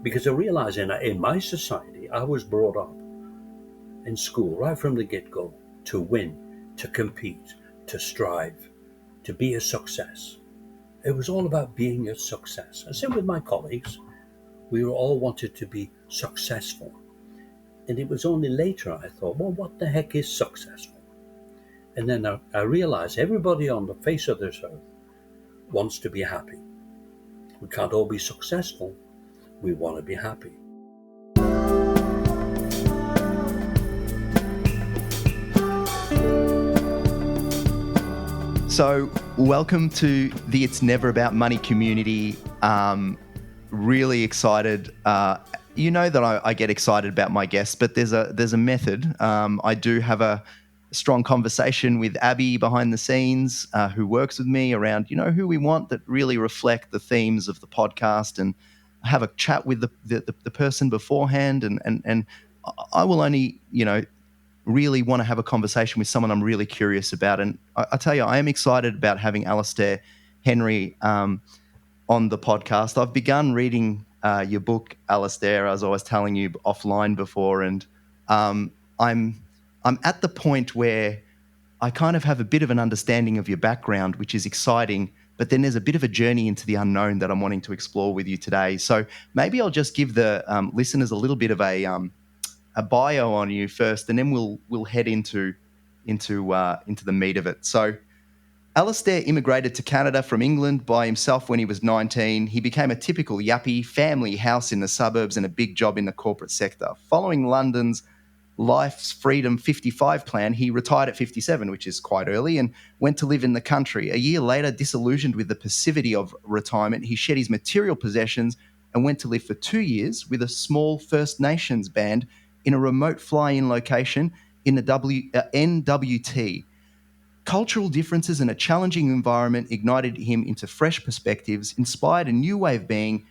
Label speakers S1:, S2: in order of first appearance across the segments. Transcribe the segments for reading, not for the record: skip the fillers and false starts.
S1: Because I realized in my society, I was brought up in school right from the get-go to win, to compete, to strive, to be a success. It was all about being a success. And same with my colleagues. We were all wanted to be successful. And it was only later I thought, well, what the heck is successful? And then I realized everybody on the face of this earth wants to be happy. We can't all be successful. We want to be happy.
S2: So welcome to the It's Never About Money community. Really excited. You know that I get excited about my guests, but there's a method. I do have a strong conversation with Abby behind the scenes, who works with me around, who we want that really reflect the themes of the podcast, and have a chat with the person beforehand. And I will only, really want to have a conversation with someone I'm really curious about. And I tell you, I am excited about having Alastair Henry on the podcast. I've begun reading your book, Alastair, as I was telling you offline before, and I'm at the point where I kind of have a bit of an understanding of your background, which is exciting, but then there's a bit of a journey into the unknown that I'm wanting to explore with you today. So maybe I'll just give the listeners a little bit of a bio on you first, and then we'll head into the meat of it. So Alastair immigrated to Canada from England by himself when he was 19. He became a typical yappy, family house in the suburbs and a big job in the corporate sector. Following London's Life's Freedom 55 plan, he retired at 57, which is quite early, and went to live in the country. A year later, disillusioned with the passivity of retirement, he shed his material possessions and went to live for 2 years with a small First Nations band in a remote fly-in location in the NWT. Cultural differences and a challenging environment ignited him into fresh perspectives, inspired a new way of being,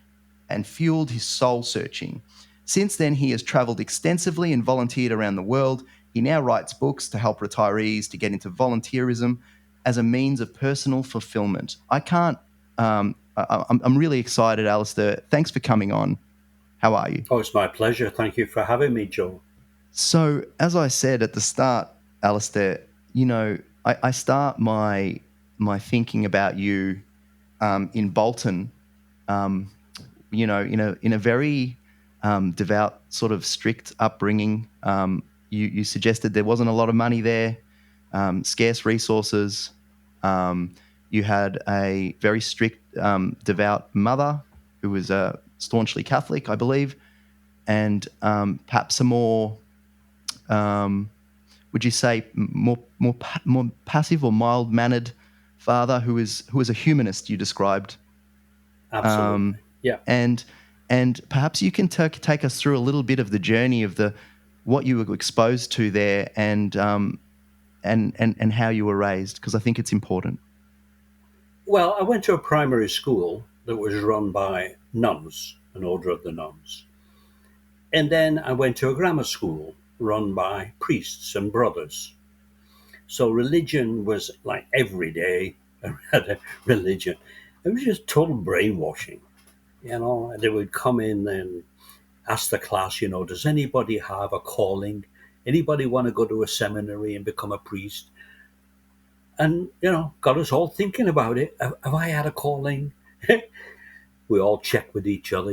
S2: and fueled his soul searching. Since then, he has travelled extensively and volunteered around the world. He now writes books to help retirees to get into volunteerism as a means of personal fulfilment. I'm really excited, Alastair. Thanks for coming on. How are you?
S1: Oh, it's my pleasure. Thank you for having me, Joe.
S2: So, as I said at the start, Alastair, I start my thinking about you in Bolton, in a very devout, sort of strict upbringing. You suggested there wasn't a lot of money there, scarce resources. You had a very strict, devout mother who was staunchly Catholic, I believe, and perhaps a more, would you say, more passive or mild-mannered father who is a humanist, you described.
S1: Absolutely, yeah.
S2: And perhaps you can take us through a little bit of the journey of what you were exposed to there, and how you were raised, because I think it's important.
S1: Well, I went to a primary school that was run by nuns, an order of the nuns. And then I went to a grammar school run by priests and brothers. So religion was like every day I had a religion. It was just total brainwashing, And they would come in and ask the class, does anybody have a calling? Anybody want to go to a seminary and become a priest? And, got us all thinking about it. Have I had a calling? We all check with each other,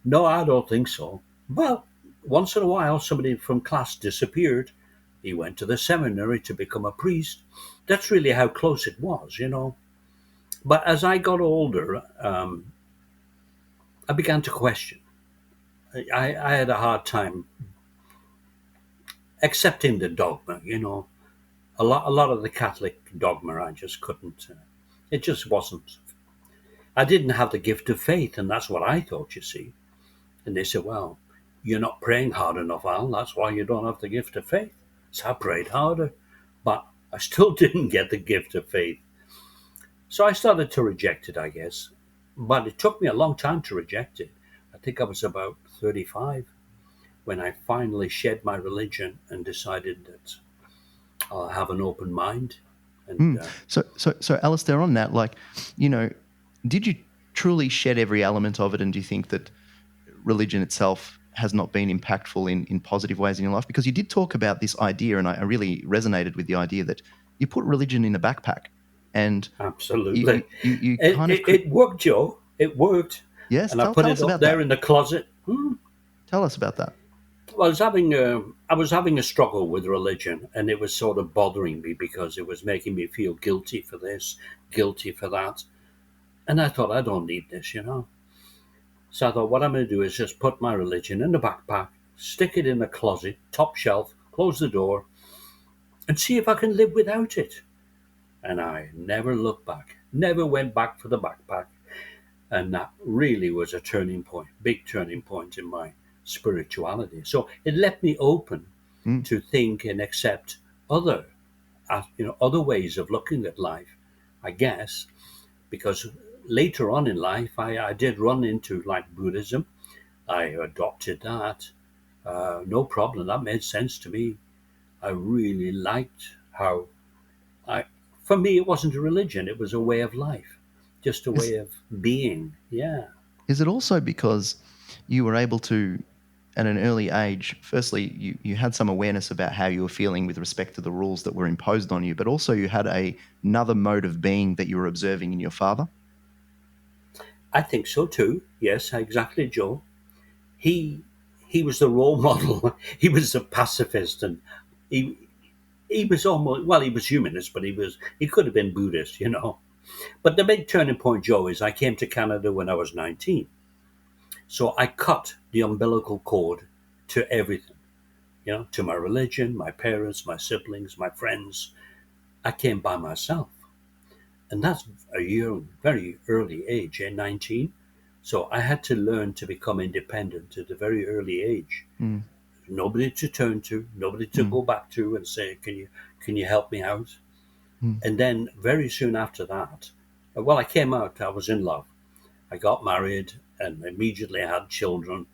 S1: No, I don't think so. But once in a while, somebody from class disappeared. He went to the seminary to become a priest. That's really how close it was, But as I got older, I began to question. I had a hard time accepting the dogma, A lot of the Catholic dogma, I just couldn't. It just wasn't. I didn't have the gift of faith, and that's what I thought, you see. And they said, well, you're not praying hard enough, Al. That's why you don't have the gift of faith. So I prayed harder, but I still didn't get the gift of faith. So I started to reject it, I guess. But it took me a long time to reject it. I think I was about 35 when I finally shed my religion and decided that I'll have an open mind. And
S2: So Alastair, on that, did you truly shed every element of it? And do you think that religion itself has not been impactful in positive ways in your life? Because you did talk about this idea, and I really resonated with the idea that you put religion in a backpack, and
S1: Absolutely.
S2: you
S1: It,
S2: kind of
S1: it, it worked, Joe. It worked.
S2: yes.
S1: And I
S2: Tell
S1: put it
S2: us
S1: up
S2: about
S1: there
S2: that.
S1: in the closet.
S2: Tell us about that.
S1: Well, I was having a struggle with religion, and it was sort of bothering me because it was making me feel guilty for this, guilty for that. And I thought, I don't need this, you know. So I thought, what I'm going to do is just put my religion in the backpack, stick it in the closet, top shelf, close the door, and see if I can live without it. And I never looked back, never went back for the backpack. And that really was a turning point, big turning point in my spirituality. So it left me open
S2: Mm.
S1: to think and accept other, other ways of looking at life, I guess, because later on in life, I did run into like Buddhism. I adopted that. No problem. That made sense to me. I really liked how I, for me, it wasn't a religion. It was a way of life, just a
S2: Is
S1: way of being. Yeah.
S2: is it also because you were able to, at an early age, firstly, you had some awareness about how you were feeling with respect to the rules that were imposed on you, but also you had another mode of being that you were observing in your father?
S1: I think so too. Yes, exactly, Joe. He he was the role model. He was a pacifist, and he he was almost, well, he was humanist, but he could have been Buddhist, you know. But the big turning point, Joe, is I came to Canada when I was 19. So I cut the umbilical cord to everything, you know, to my religion, my parents, my siblings, my friends. I came by myself. And that's a year, very early age, 19. So I had to learn to become independent at a very early age.
S2: Mm,
S1: Nobody to turn to, nobody to
S2: mm,
S1: go back to and say, can you help me out?
S2: mm,
S1: And then very soon after that, well, I came out, I was in love. I got married and immediately had children.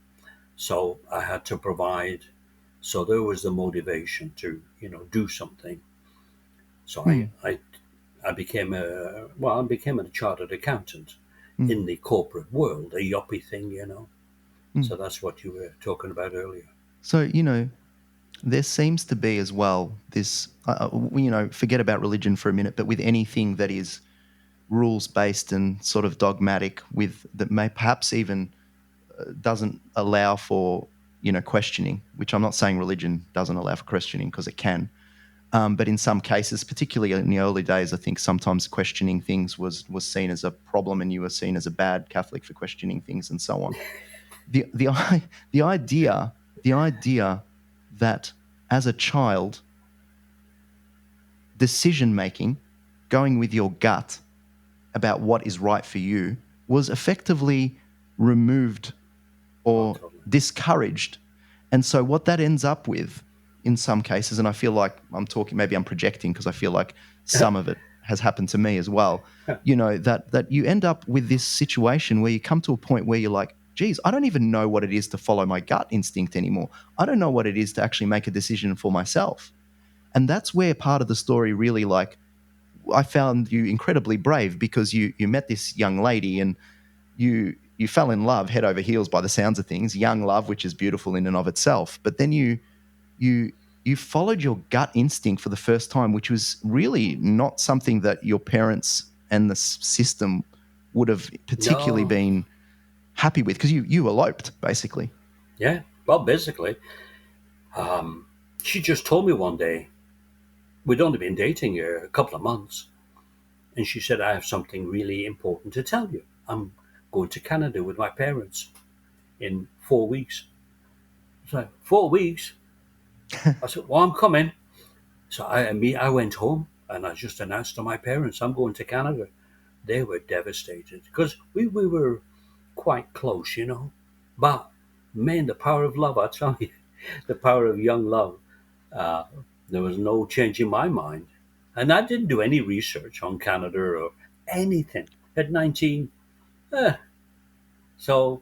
S1: So I had to provide. So there was the motivation to, do something. So
S2: mm,
S1: I became I became a chartered accountant
S2: mm,
S1: in the corporate world, a yuppie thing,
S2: mm.
S1: So that's what you were talking about earlier.
S2: So, there seems to be as well this, forget about religion for a minute, but with anything that is rules based and sort of dogmatic, with that may perhaps even doesn't allow for questioning, which I'm not saying religion doesn't allow for questioning, because it can. But in some cases, particularly in the early days, I think sometimes questioning things was seen as a problem, and you were seen as a bad Catholic for questioning things and so on. The idea that as a child, decision making, going with your gut about what is right for you, was effectively removed
S1: Oh,
S2: or
S1: totally.
S2: discouraged. And so what that ends up with in some cases, and I feel like I'm talking, maybe I'm projecting because I feel like some of it has happened to me as well, that you end up with this situation where you come to a point where you're like, geez, I don't even know what it is to follow my gut instinct anymore. I don't know what it is to actually make a decision for myself. And that's where part of the story really, like, I found you incredibly brave, because you met this young lady, and you fell in love head over heels by the sounds of things, young love, which is beautiful in and of itself. But then you you followed your gut instinct for the first time, which was really not something that your parents and the system would have particularly
S1: No.
S2: been happy with, because you eloped basically.
S1: Yeah. Well, basically, um, she just told me one day, we'd only been dating a couple of months, and she said, I have something really important to tell you. I'm going to Canada with my parents in 4 weeks. I was like, 4 weeks? I said, well, I'm coming. So I went home and I just announced to my parents, I'm going to Canada. They were devastated because we were quite close, But man, the power of love, I tell you, the power of young love. Uh, there was no change in my mind. And I didn't do any research on Canada or anything at 19. Eh, so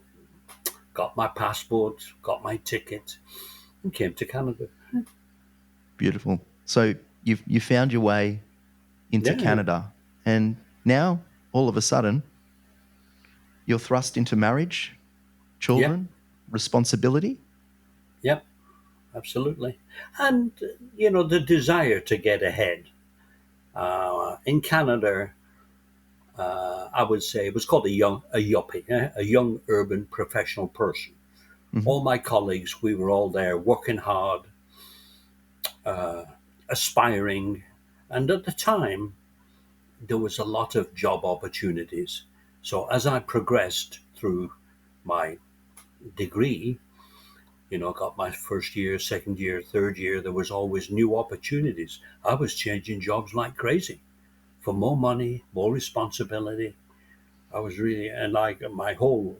S1: got my passport, got my ticket, and came to Canada.
S2: Beautiful. So you found your way into
S1: Yeah,
S2: Canada, and now all of a sudden you're thrust into marriage,
S1: yeah,
S2: children. responsibility.
S1: Yep, absolutely. And, the desire to get ahead. In Canada, I would say it was called a yuppie, a young urban professional person.
S2: Hmm.
S1: All my colleagues, we were all there working hard, aspiring, and at the time, there was a lot of job opportunities. So as I progressed through my degree, got my first year, second year, third year, there was always new opportunities. I was changing jobs like crazy for more money, more responsibility. I was really, and like my whole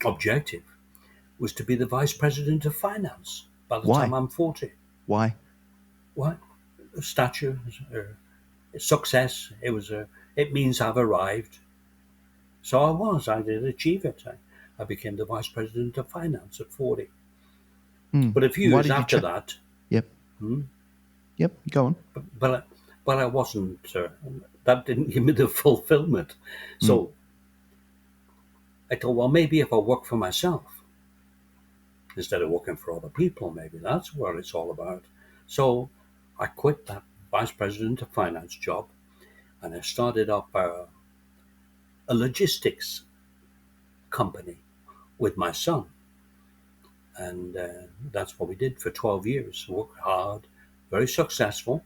S1: objective was to be the vice president of finance by the time
S2: Why?
S1: I'm 40.
S2: Why?
S1: What? Stature, success. It means I've arrived. So I did achieve it. I became the vice president of finance at 40.
S2: Mm.
S1: But a few
S2: Why
S1: years
S2: did you
S1: after
S2: check?
S1: that,
S2: Yep.
S1: hmm,
S2: Yep. Go on.
S1: but I wasn't, that didn't give me the fulfillment.
S2: Mm.
S1: So I thought, well, maybe if I work for myself instead of working for other people, maybe that's what it's all about. So I quit that vice president of finance job and I started up a logistics company with my son. And that's what we did for 12 years. Worked hard, very successful.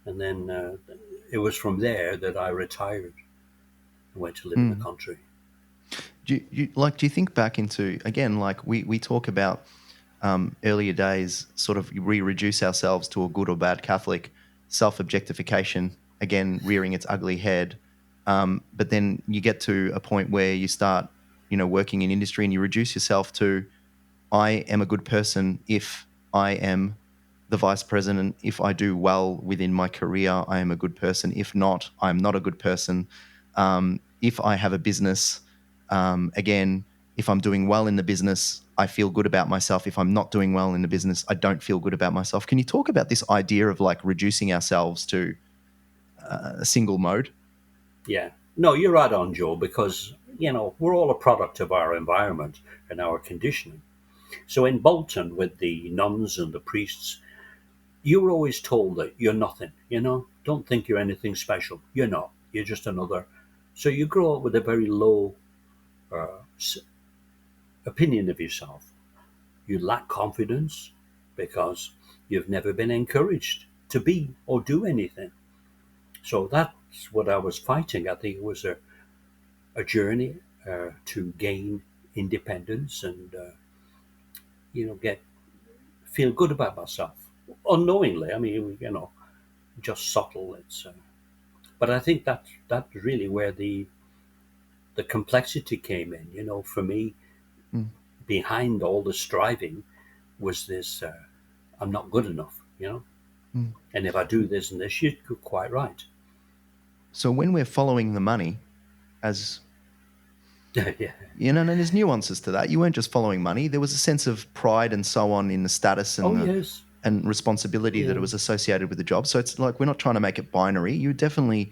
S1: And then it was from there that I retired and went to live in the
S2: Mm.
S1: country.
S2: Do you think back into, again, like we talk about earlier days, sort of we reduce ourselves to a good or bad Catholic, self objectification, again, rearing its ugly head. But then you get to a point where you start, working in industry and you reduce yourself to, I am a good person if I am the vice president. If I do well within my career, I am a good person. If not, I'm not a good person. If I have a business, again, if I'm doing well in the business, I feel good about myself. If I'm not doing well in the business, I don't feel good about myself. Can you talk about this idea of like reducing ourselves to a single mode?
S1: Yeah. No, you're right on, Joe, because, we're all a product of our environment and our conditioning. So in Bolton, with the nuns and the priests, you were always told that you're nothing, Don't think you're anything special. You're not. You're just another. So you grow up with a very low uh, opinion of yourself. You lack confidence because you've never been encouraged to be or do anything. So that's what I was fighting. I think it was a journey to gain independence and get feel good about myself unknowingly. I mean, just subtle. But I think that's really where the complexity came in. For me,
S2: Mm,
S1: behind all the striving was this: I'm not good enough.
S2: mm.
S1: And if I do this and this, you're quite right.
S2: So when we're following the money, as
S1: Yeah.
S2: and there's nuances to that. You weren't just following money. There was a sense of pride and so on in the status
S1: Oh
S2: and the
S1: yes.
S2: and responsibility that it
S1: Yeah.
S2: was associated with the job. So it's like we're not trying to make it binary. You definitely,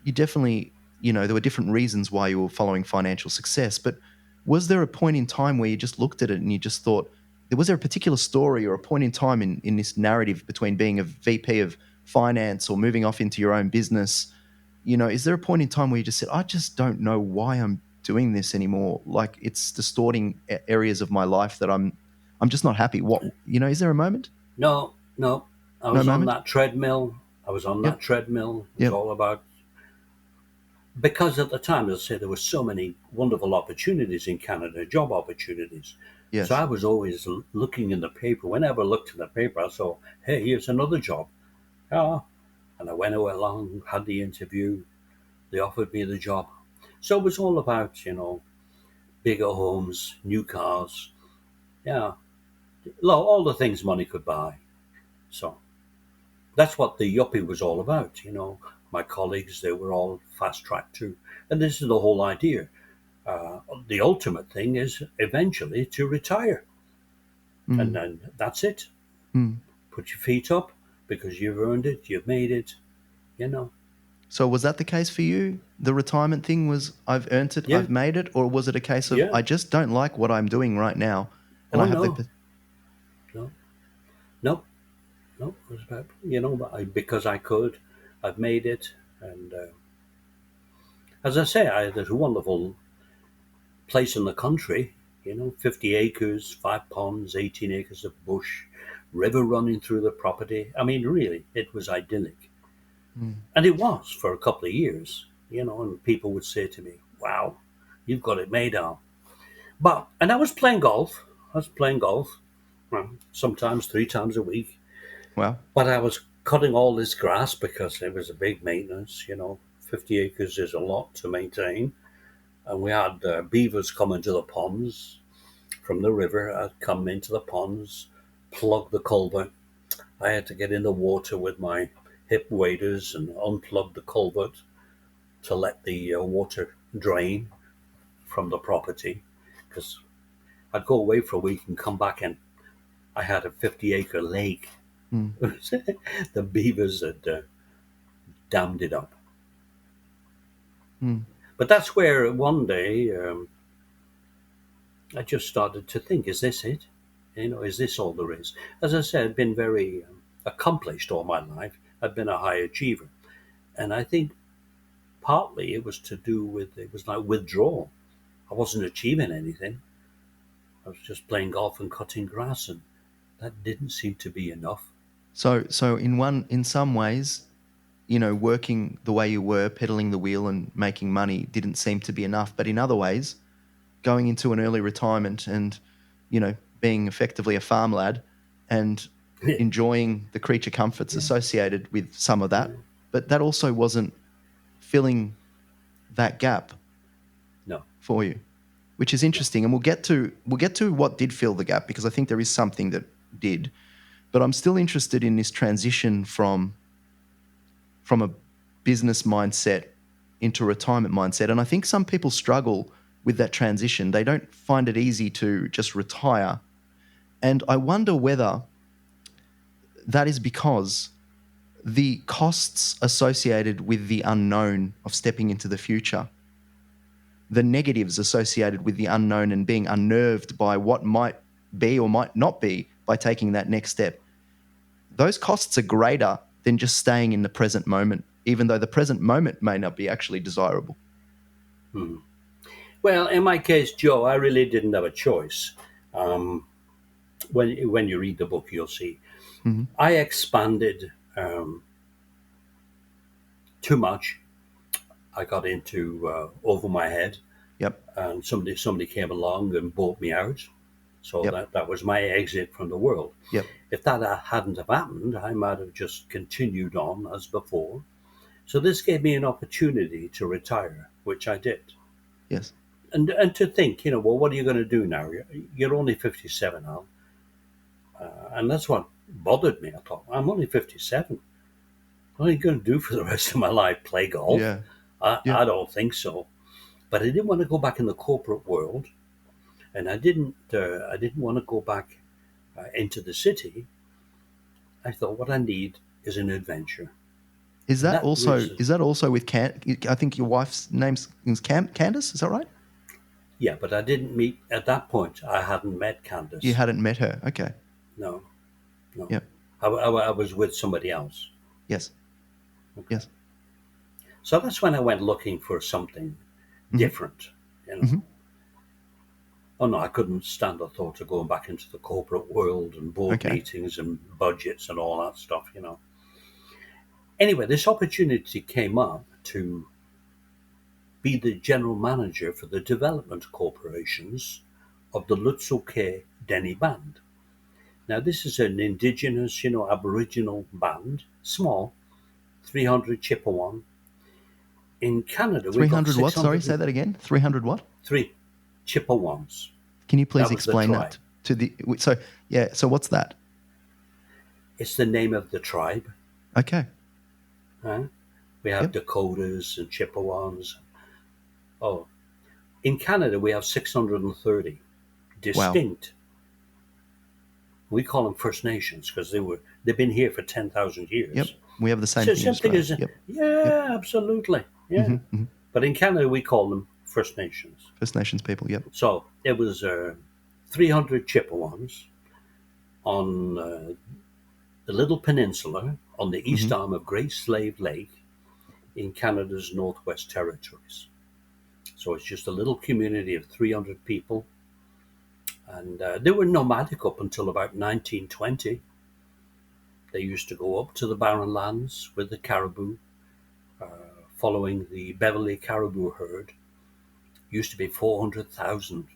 S2: there were different reasons why you were following financial success. But was there a point in time where you just looked at it and you just thought, was there a particular story or a point in time in this narrative between being a VP of finance or moving off into your own business? Is there a point in time where you just said, I just don't know why I'm doing this anymore? Like it's distorting areas of my life that I'm just not happy. Is there a moment?
S1: No, no. I
S2: No
S1: was on
S2: moment?
S1: that treadmill. I was on that
S2: Yep.
S1: treadmill. It was
S2: Yep.
S1: all about because at the time, as I say, there were so many wonderful opportunities in Canada, job opportunities. So
S2: Yes.
S1: I was always looking in the paper. Whenever I looked in the paper, I saw, hey, here's another job. Yeah. And I went along, had the interview. They offered me the job. So it was all about, bigger homes, new cars. Yeah. All the things money could buy. So that's what the yuppie was all about. My colleagues, they were all fast tracked too. And this is the whole idea. The ultimate thing is eventually to retire. And
S2: Mm,
S1: then that's it.
S2: mm.
S1: Put your feet up because you've earned it, you've made it, you know.
S2: So was that the case for you? The retirement thing was, I've earned it,
S1: Yeah,
S2: I've made it, or was it a case of,
S1: yeah.
S2: I just don't like what I'm doing right now, and
S1: Oh
S2: I have
S1: no,
S2: the
S1: no, no, no. It was about, because I could, I've made it, and as I say, there's a wonderful place in the country. 50 acres, 5 ponds, 18 acres of bush, river running through the property. I mean, really, it was idyllic.
S2: Mm.
S1: And it was for a couple of years, and people would say to me, wow, you've got it made out. And I was playing golf. I was playing golf, sometimes 3 times a week.
S2: Well,
S1: But I was cutting all this grass because it was a big maintenance. 50 acres is a lot to maintain. And we had beavers coming to the ponds from the river. I'd come into the ponds, plug the culvert. I had to get in the water with my hip waders and unplug the culvert to let the water drain from the property, because I'd go away for a week and come back and I had a 50-acre lake.
S2: mm.
S1: The beavers had dammed it up.
S2: Mm.
S1: But that's where one day I just started to think, is this it? Is this all there is? As I said, I've been very accomplished all my life. I've been a high achiever. And I think partly it was to do with, it was like withdrawal. I wasn't achieving anything. I was just playing golf and cutting grass, and that didn't seem to be enough.
S2: So in some ways, working the way you were, pedaling the wheel and making money didn't seem to be enough. But in other ways, going into an early retirement and, being effectively a farm lad and enjoying the creature comforts
S1: Yeah,
S2: associated with some of
S1: yeah,
S2: that, but that also wasn't filling that gap
S1: no,
S2: for you, which is
S1: no.
S2: interesting. And we'll get to what did fill the gap, because I think there is something that did. But I'm still interested in this transition from a business mindset into a retirement mindset. And I think some people struggle with that transition. They don't find it easy to just retire. And I wonder whether that is because the costs associated with the unknown of stepping into the future, the negatives associated with the unknown and being unnerved by what might be or might not be by taking that next step, those costs are greater than just staying in the present moment, even though the present moment may not be actually desirable.
S1: Hmm. Well, in my case, Joe, I really didn't have a choice. Um, when you read the book, you'll see
S2: Mm-hmm.
S1: I expanded too much. I got into over my head,
S2: Yep.
S1: and somebody came along and bought me out. So
S2: Yep.
S1: that was my exit from the world.
S2: Yep.
S1: If that hadn't have happened, I might have just continued on as before. So this gave me an opportunity to retire, which I did.
S2: Yes.
S1: And to think, well, what are you going to do now? You're only 57 now. And that's what bothered me. I thought, I'm only 57. What are you going to do for the rest of my life? Play golf?
S2: Yeah. Yeah.
S1: I don't think so. But I didn't want to go back in the corporate world, and I didn't want to go back into the city. I thought what I need is an adventure,
S2: Is
S1: and
S2: that
S1: that
S2: also
S1: was
S2: is that also with I think your wife's name's is Candace, is that right?
S1: yeah. But I didn't meet at that point. I hadn't met
S2: You
S1: Candace.
S2: hadn't met her. Okay.
S1: No, no.
S2: Yep.
S1: I was with somebody else.
S2: Yes.
S1: Okay.
S2: Yes.
S1: So that's when I went looking for something
S2: Mm-hmm.
S1: different. You know.
S2: Mm-hmm.
S1: Oh no, I couldn't stand the thought of going back into the corporate world and board
S2: Okay.
S1: meetings and budgets and all that stuff. Anyway, this opportunity came up to be the general manager for the development corporations of the Lutzelke Denny Band. Now, this is an indigenous, Aboriginal band, small, 300 Chippewan. In Canada, we've got
S2: 300 what? Sorry, say
S1: 603
S2: that again. 300 what?
S1: Chippewans.
S2: Can you please
S1: That was the
S2: explain
S1: tribe.
S2: that to the so yeah, so what's that?
S1: It's the name of the tribe.
S2: Okay.
S1: Huh? We have
S2: Yep.
S1: Dakotas and Chippewans. Oh, in Canada, we have 630
S2: Wow.
S1: distinct. We call them First Nations because they've been here for 10,000
S2: Yep.
S1: years.
S2: We have the same
S1: So
S2: thing in
S1: same thing
S2: Australia.
S1: as,
S2: Yep. Yep.
S1: yeah, absolutely, yeah. But in Canada, we call them First Nations.
S2: First Nations people. Yep.
S1: So it was 300 Chippewas on the little peninsula on the east
S2: Hmm.
S1: arm of Great Slave Lake in Canada's Northwest Territories. So it's just a little community of 300 people. And they were nomadic up until about 1920. They used to go up to the Barren Lands with the caribou, following the Beverley caribou herd. Used to be 400,000.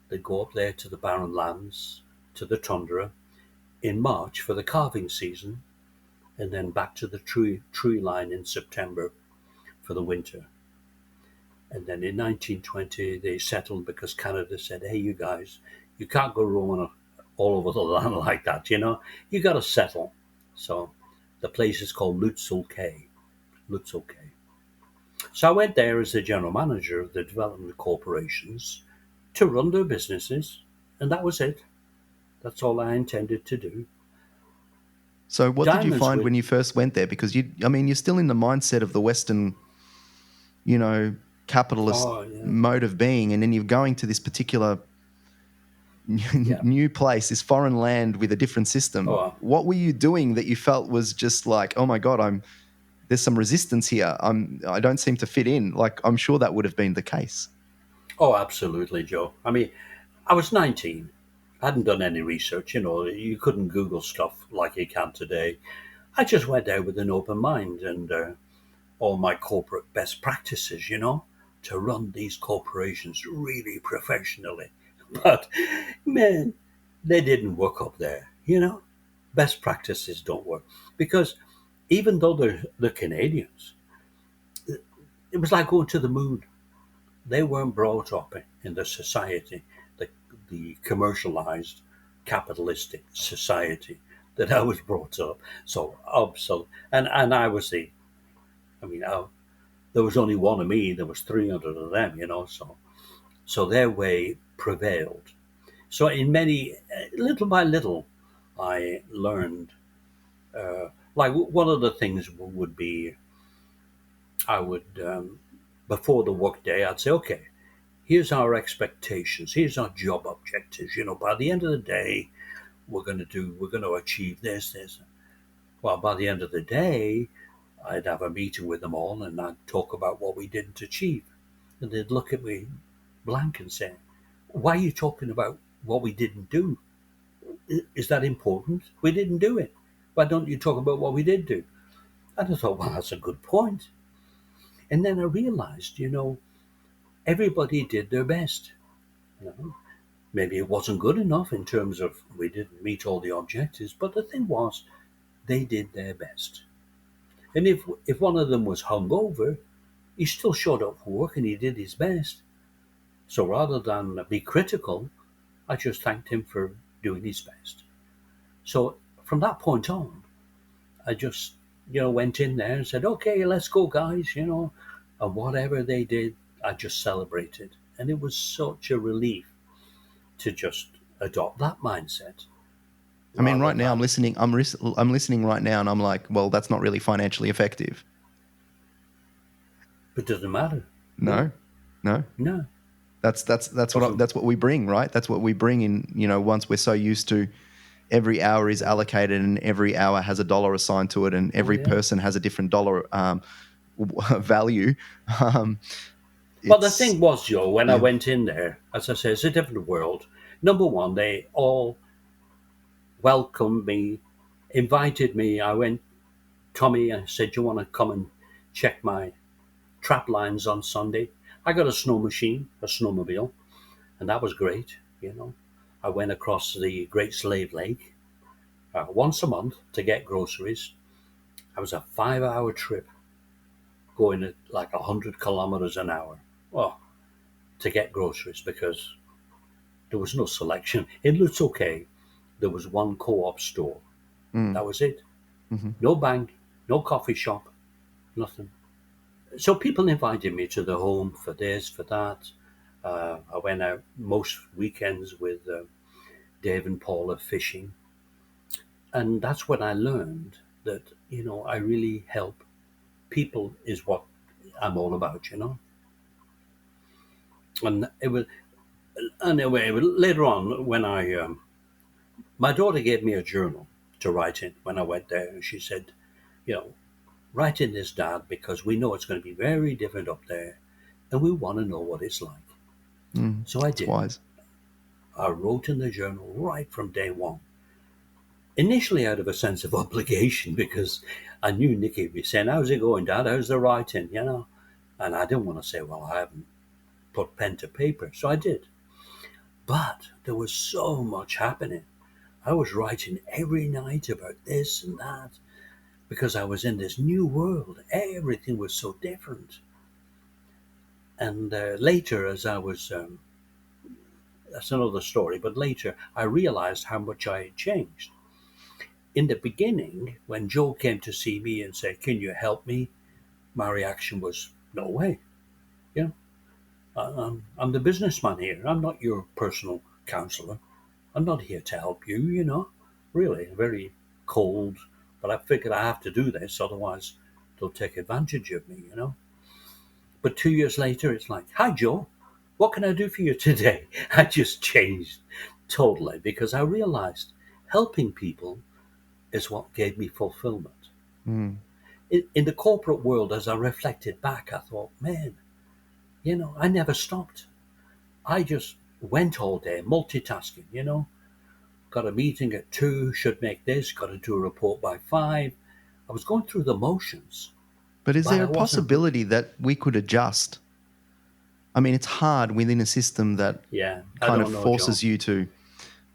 S1: They'd go up there to the Barren Lands, to the tundra, in March for the calving season, and then back to the tree line in September for the winter. And then in 1920, they settled because Canada said, hey, you guys, you can't go roaming all over the land like that, you know? You got to settle. So the place is called Lutzel Cay. Lutzel Cay. So I went there as the general manager of the development corporations to run their businesses, and that was it. That's all I intended to do.
S2: So, what did you
S1: Diamonds
S2: find
S1: with,
S2: when you first went there? Because I mean, you're still in the mindset of the Western, you know, capitalist
S1: oh, yeah,
S2: mode of being, and then you're going to this particular
S1: yeah.
S2: new place, this foreign land with a different system.
S1: Oh,
S2: What were you doing that you felt was just like, oh my god, there's some resistance here. I don't seem to fit in. Like, I'm sure that would have been the case.
S1: oh, absolutely, Joe. I mean, I was 19. I hadn't done any research, you know, you couldn't Google stuff like you can today. I just went there with an open mind and all my corporate best practices, you know, to run these corporations really professionally. But man, they didn't work up there, you know. Best practices don't work because even though they're the Canadians, it was like going to the moon. They weren't brought up in the society, the, the commercialized capitalistic society that I was brought up. So, absolutely, and I was I mean, there was only one of me. There was 300 of them, you know. So their way prevailed. So in many, little by little, I learned. Like one of the things would be, I would before the work day, I'd say, okay, here's our expectations, here's our job objectives. You know, by the end of the day, we're going to achieve this. Well, by the end of the day, I'd have a meeting with them all, and I'd talk about what we didn't achieve, and they'd look at me blank and say, "Why are you talking about what we didn't do? Is that important? We didn't do it. Why don't you talk about what we did do?" And I thought, well, that's a good point. And then I realized, you know, everybody did their best. You know, maybe it wasn't good enough in terms of we didn't meet all the objectives, but the thing was, they did their best. And if one of them was hungover, he still showed up for work and he did his best. So rather than be critical, I just thanked him for doing his best. So from that point on, I just, you know, went in there and said, okay, let's go, guys, you know, and whatever they did, I just celebrated. And it was such a relief to just adopt that mindset
S2: I mean,
S1: rather
S2: right now I'm
S1: than,
S2: listening. I'm listening right now, and I'm like, well, that's not really financially effective.
S1: it doesn't matter. No,
S2: No, no.
S1: no,
S2: That's
S1: doesn't.
S2: that's what we bring, right? That's what we bring in. You know, once we're so used to every hour is allocated and every hour has a dollar assigned to it, and
S1: Oh,
S2: every
S1: yeah.
S2: person has a different dollar value. Um,
S1: Well, the
S2: it's
S1: thing was, Joe, when I
S2: yeah.
S1: went in there, as I say, it's a different world. Number one, they all welcomed me, invited me. I went, Tommy, I said, do you want to come and check my trap lines on Sunday? I got a snow machine, a snowmobile, and that was great, you know. I went across the Great Slave Lake once a month to get groceries. It was a 5 hour trip going at like 100 kilometers an hour. Oh, to get groceries because there was no selection. In Lutzoke, there was one co-op store.
S2: Mm,
S1: That was it.
S2: hmm.
S1: No bank, no coffee shop, nothing. So people invited me to the home for this, for that. I went out most weekends with Dave and Paula fishing. And that's when I learned that, I really help people is what I'm all about. And it was anyway. Later on, when my daughter gave me a journal to write in when I went there, and she said, you know, write in this, Dad, because we know it's going to be very different up there, and we want to know what it's like. So I
S2: That's
S1: did.
S2: wise.
S1: I wrote in the journal right from day one. Initially, out of a sense of obligation, because I knew Nicky would be saying, "How's it going, Dad? How's the writing?" And I didn't want to say, "Well, I haven't put pen to paper," so I did. But there was so much happening. I was writing every night about this and that because I was in this new world. Everything was so different. And later, as I was, that's another story, but later I realized how much I had changed. In the beginning, when Joe came to see me and said, "Can you help me?" my reaction was, "No way. You know, I'm the businessman here. I'm not your personal counselor. I'm not here to help you. Really, very cold. But I figured I have to do this, otherwise they'll take advantage of me. But 2 years later, it's like, "Hi, Joe. What can I do for you today?" I just changed totally because I realized helping people is what gave me fulfillment.
S2: Mm.
S1: In the corporate world, as I reflected back, I thought, man, I never stopped. I just went all day multitasking. Got a meeting at 2, should make this, got to do a report by 5. I was going through the motions,
S2: But is
S1: but
S2: there
S1: I
S2: a
S1: wasn't.
S2: possibility that we could adjust? I mean, it's hard within a system that
S1: Yeah, I
S2: kind of
S1: don't know, Joe.
S2: forces you to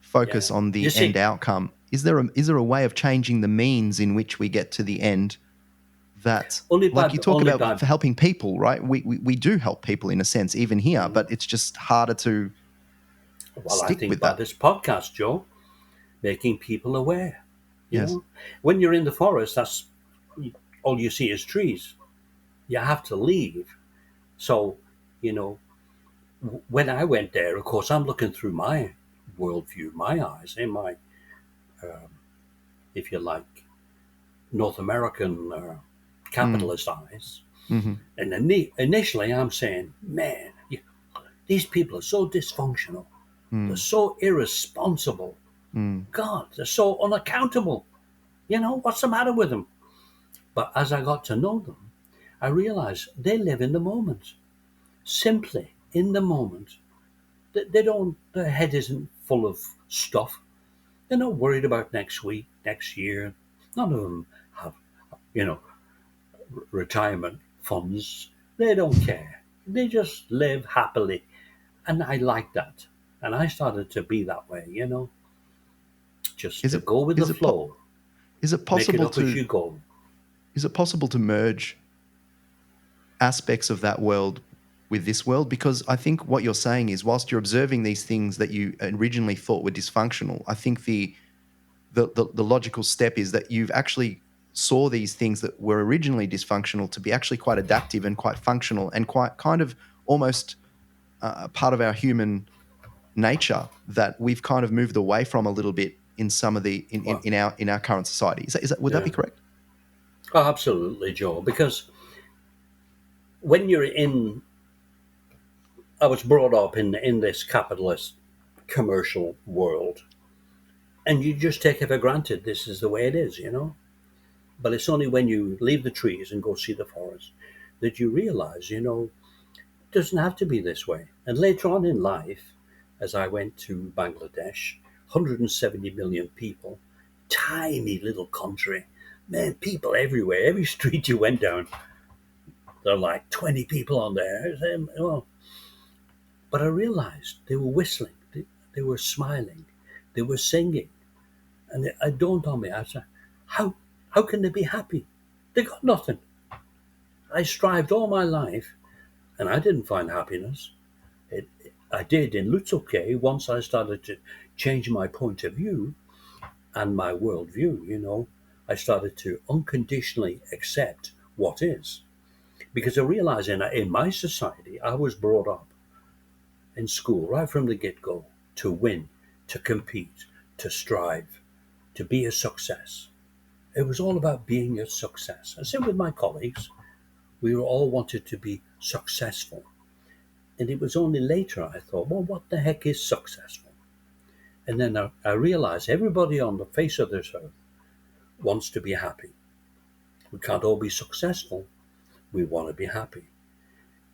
S2: focus
S1: Yeah.
S2: on
S1: You
S2: the end
S1: see,
S2: outcome. Is there a way of changing the means in which we get to the end that,
S1: only
S2: like
S1: by,
S2: you talk
S1: only
S2: about
S1: by,
S2: for helping people, right? We do help people in a sense, even here,
S1: Mhm.
S2: but it's just harder to
S1: Well, I
S2: stick
S1: think
S2: with
S1: by
S2: that.
S1: this podcast, Joe, making people aware. You
S2: Yes.
S1: know, when you're in the forest, that's all you see is trees. You have to leave. So, you know, when I went there, of course, I'm looking through my worldview, my eyes, in my, um, if you like, North American
S2: Mm.
S1: capitalist eyes.
S2: Hmm.
S1: And initially, I'm saying, man, these people are so dysfunctional. They're
S2: Mm.
S1: so irresponsible.
S2: Mm.
S1: God, they're so unaccountable. What's the matter with them? But as I got to know them, I realized they live in the moment, simply in the moment. They don't. Their head isn't full of stuff. They're not worried about next week, next year. None of them have, you know, retirement funds. They don't care. They just live happily, and I like that. And I started to be that way. Just
S2: Is
S1: to
S2: it
S1: go with the
S2: is it po-
S1: flow,
S2: is it
S1: make it
S2: possible
S1: up as
S2: to
S1: you go.
S2: is it possible to merge aspects of that world with this world? Because I think what you're saying is, whilst you're observing these things that you originally thought were dysfunctional, I think the logical step is that you've actually saw these things that were originally dysfunctional to be actually quite adaptive and quite functional and quite kind of almost a part of our human nature that we've kind of moved away from a little bit in some of the
S1: Well,
S2: in our current society. Is that would that
S1: yeah,
S2: be correct?
S1: oh, absolutely, Joe. Because when you're in, I was brought up in this capitalist commercial world, and you just take it for granted. This is the way it is. But it's only when you leave the trees and go see the forest that you realize, it doesn't have to be this way. And later on in life, as I went to Bangladesh, 170 million people, tiny little country, man, people everywhere. Every street you went down, there are like 20 people on there. Well, but I realized they were whistling, they were smiling, they were singing. And it dawned on me, I said, how can they be happy? They got nothing. I strived all my life and I didn't find happiness. I did in Lutzoke once I started to change my point of view and my worldview. I started to unconditionally accept what is. Because I realized in my society, I was brought up in school right from the get go to win, to compete, to strive, to be a success. It was all about being a success. And same with my colleagues. We were all wanted to be successful. And it was only later I thought, well, what the heck is successful? And then I realized everybody on the face of this earth wants to be happy. We can't all be successful. We want to be happy.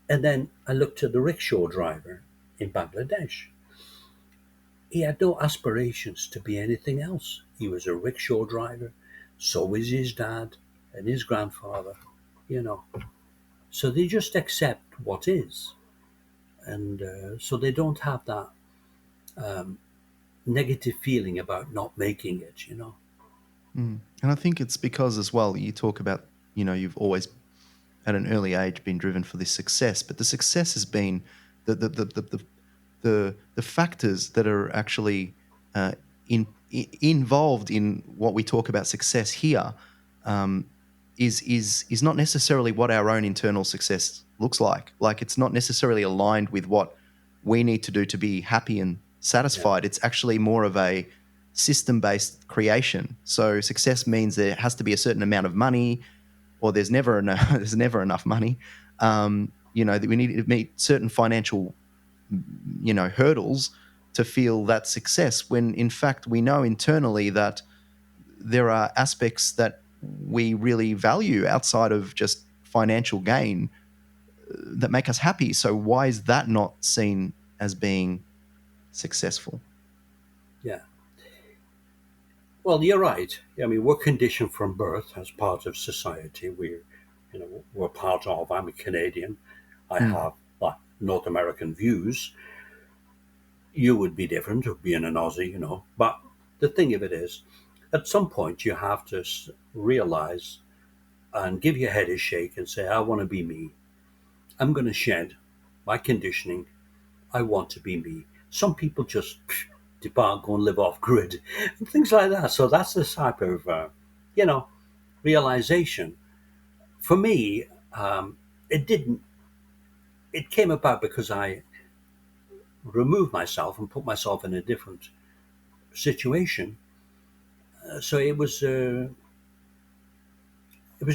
S1: And then I looked at the rickshaw driver in Bangladesh. He had no aspirations to be anything else. He was a rickshaw driver. So was his dad and his grandfather, you know. So they just accept what is. And so they don't have that um, negative feeling about not making it, you know.
S2: And I think it's because as well, you talk about, you've always at an early age been driven for this success, but the success has been the factors that are actually involved in what we talk about success here um, is not necessarily what our own internal success looks like. Like it's not necessarily aligned with what we need to do to be happy and
S1: Yeah,
S2: satisfied. It's actually more of a system-based creation. So success means there has to be a certain amount of money, or there's never enough, there's never enough money. That we need to meet certain financial, hurdles to feel that success. When in fact we know internally that there are aspects that we really value outside of just financial gain that make us happy. So why is that not seen as being successful?
S1: yeah. Well, you're right. I mean, we're conditioned from birth as part of society. We're part of. I'm a Canadian. I
S2: Mm.
S1: have like North American views. You would be different of being an Aussie, you know. But the thing of it is, at some point, you have to realize and give your head a shake and say, I want to be me. I'm going to shed my conditioning. I want to be me. Some people just depart, go and live off grid, and things like that. So that's the type of, you know, realization. For me, it didn't. It came about because I removed myself and put myself in a different situation. So it was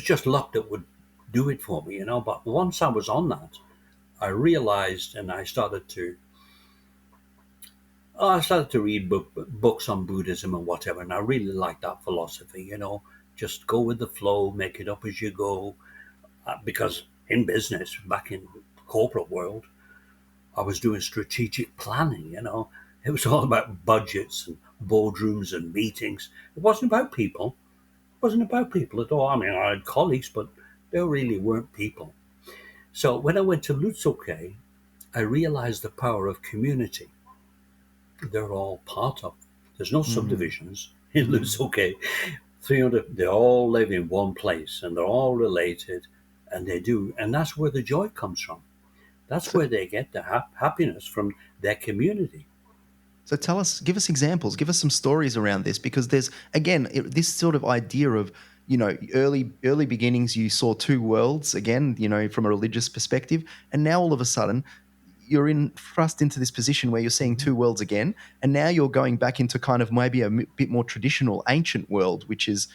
S1: just luck that would do it for me, you know. But once I was on that, I realized, and I started to read books on Buddhism and whatever, and I really liked that philosophy. You know, just go with the flow, make it up as you go. Because in business, back in the corporate world, I was doing strategic planning. You know, it was all about budgets and boardrooms and meetings. It wasn't about people. It wasn't about people at all. I mean, I had colleagues, but they really weren't people. So when I went to Lutzoke, I realized the power of community. They're all part of. There's no
S2: Mm.
S1: subdivisions in
S2: Mm.
S1: Lutzoke. 300, they all live in one place and they're all related and they do. And that's where the joy comes from. That's
S2: So,
S1: where they get the happiness from their community.
S2: so tell us, give us examples, give us some stories around this, because there's again this sort of idea of early beginnings. You saw two worlds again, from a religious perspective, and now all of a sudden you're in thrust into this position where you're seeing
S1: Mhm.
S2: two worlds again, and now you're going back into kind of maybe a bit more traditional ancient world, which is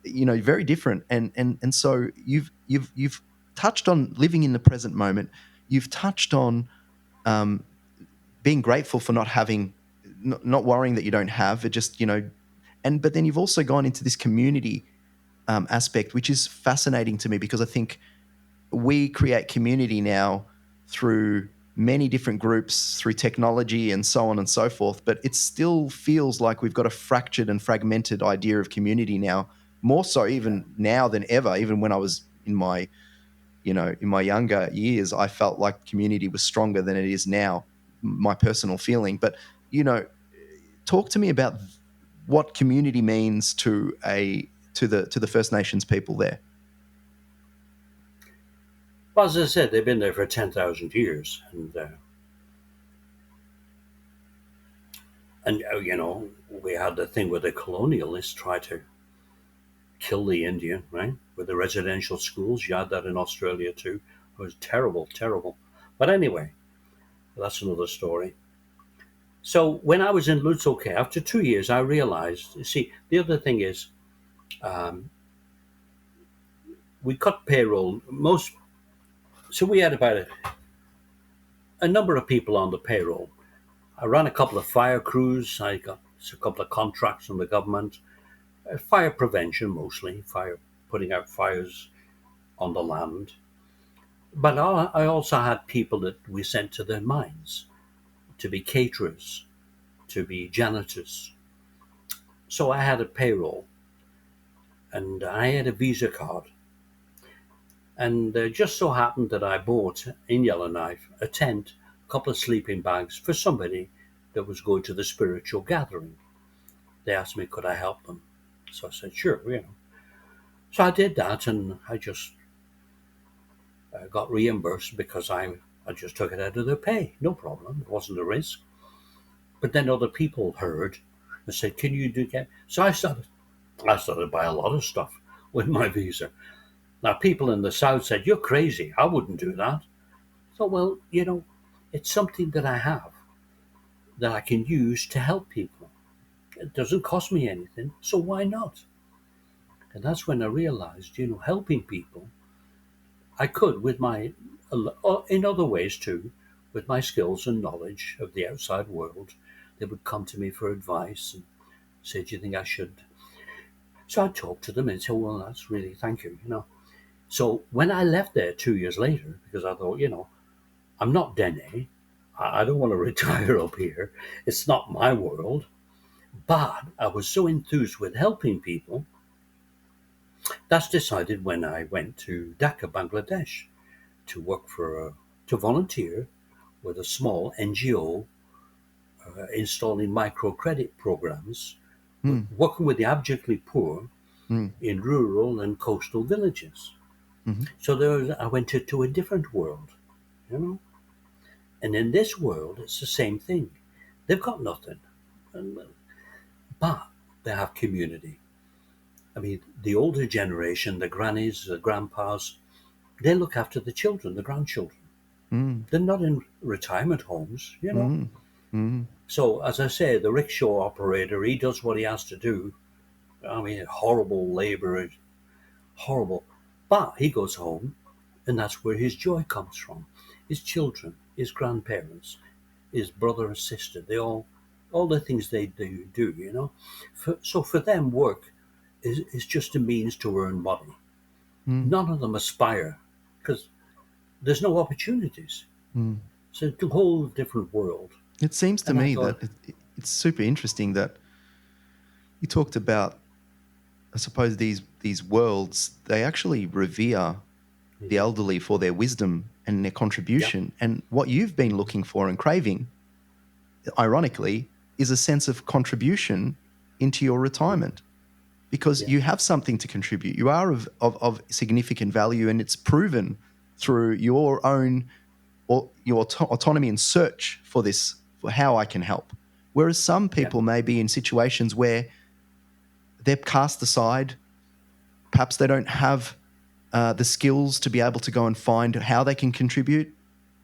S2: very different. And so you've touched on living in the present moment. You've touched on um, being grateful for not having, not worrying that you don't have it, just and but then you've also gone into this community aspect, which is fascinating to me, because I think we create community now through many different groups, through technology and so on and so forth, but it still feels like we've got a fractured and fragmented idea of community now, more so
S1: Yeah.
S2: even now than ever. Even when I was in my younger years, I felt like community was stronger than it is now, my personal feeling. But, you know, talk to me about what community means to the First Nations people there.
S1: Well, as I said, they've been there for 10,000 years. And you know, we had the thing where the colonialists tried to kill the Indian, right? With the residential schools. You had that in Australia too. It was terrible, terrible. But anyway, that's another story. So when I was in Lutzoke, after 2 years, I realized, you see, the other thing is, Um, we cut payroll most, so we had about a number of people on the payroll. I ran a couple of fire crews. I got a couple of contracts from the government, fire prevention mostly, fire putting out fires on the land. But I also had people that we sent to the mines to be caterers, to be janitors. So I had a payroll, and I had a Visa card. And just so happened that I bought in Yellowknife a tent, a couple of sleeping bags for somebody that was going to the spiritual gathering. They asked me, could I help them? So I said, sure, you know. So I did that, and I just got reimbursed because I just took it out of their pay. No problem. It wasn't a risk. But then other people heard and said, can you do that? So I started to buy a lot of stuff with my Visa. Now, people in the South said, you're crazy. I wouldn't do that. So, well, it's something that I have that I can use to help people. It doesn't cost me anything, so why not? And that's when I realized, helping people, I could with in other ways too, with my skills and knowledge of the outside world. They would come to me for advice and say, do you think I should? So I'd talk to them and say, well, that's really, thank you. So when I left there 2 years later, because I thought, I'm not Dene. I don't want to retire up here. It's not my world. But I was so enthused with helping people. That's decided when I went to Dhaka, Bangladesh, to to volunteer with a small NGO installing microcredit programs,
S2: Mm,
S1: working with the abjectly poor
S2: mm,
S1: in rural and coastal villages.
S2: mm-hmm,
S1: So I went to a different world, you know. And in this world, it's the same thing. They've got nothing, but they have community. I mean, the older generation, the grannies, the grandpas, they look after the children, the grandchildren.
S2: mm,
S1: They're not in retirement homes.
S2: mm, mm,
S1: So, as I say, the rickshaw operator, he does what he has to do. I mean, horrible labor, horrible. But he goes home, and that's where his joy comes from. His children, his grandparents, his brother and sister, all the things they do. So for them, work is just a means to earn money.
S2: mm,
S1: None of them aspire because there's no opportunities.
S2: mm.
S1: So it's a whole different world.
S2: It seems to
S1: And I
S2: me that
S1: thought,
S2: it's super interesting that you talked about, I suppose, these worlds, they actually revere the
S1: mhm,
S2: elderly for their wisdom and their
S1: yeah,
S2: contribution. And what you've been looking for and craving, ironically, is a sense of contribution into your
S1: mhm,
S2: retirement because
S1: yeah,
S2: you have something to contribute. You are of significant value, and it's proven through your own or your autonomy and search for this, for how I can help. Whereas some
S1: yeah,
S2: people may be in situations where they're cast aside, perhaps they don't have the skills to be able to go and find how they can contribute,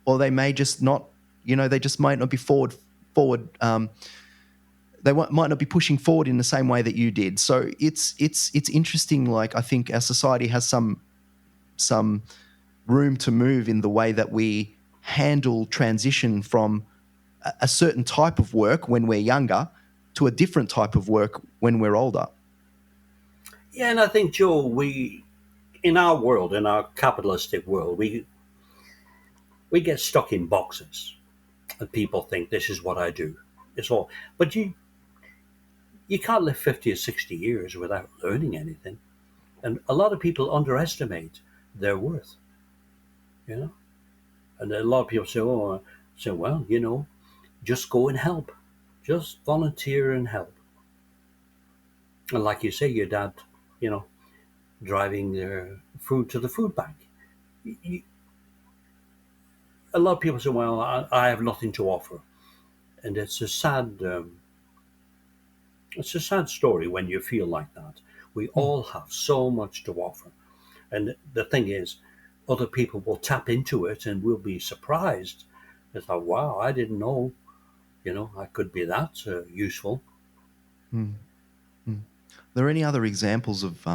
S2: or they may just not, they just might not be forward. Might not be pushing forward in the same way that you did. So it's interesting. Like, I think our society has some room to move in the way that we handle transition from a certain type of work when we're younger to a different type of work when we're older.
S1: yeah. And I think, Joe, in our world, in our capitalistic world, we get stuck in boxes, and people think this is what I do. It's all, but you can't live 50 or 60 years without learning anything. And a lot of people underestimate their worth, you know. And a lot of people say, well, just go and help, just volunteer and help. And like you say, your dad, you know, driving their food to the food bank. You, a lot of people say, well, I have nothing to offer, and it's a sad story when you feel like that. We
S2: Hmm.
S1: all have so much to offer, and the thing is, other people will tap into it, and we'll be surprised. It's like, wow, I didn't know, I could be that useful.
S2: Hmm. Hmm. there any other examples of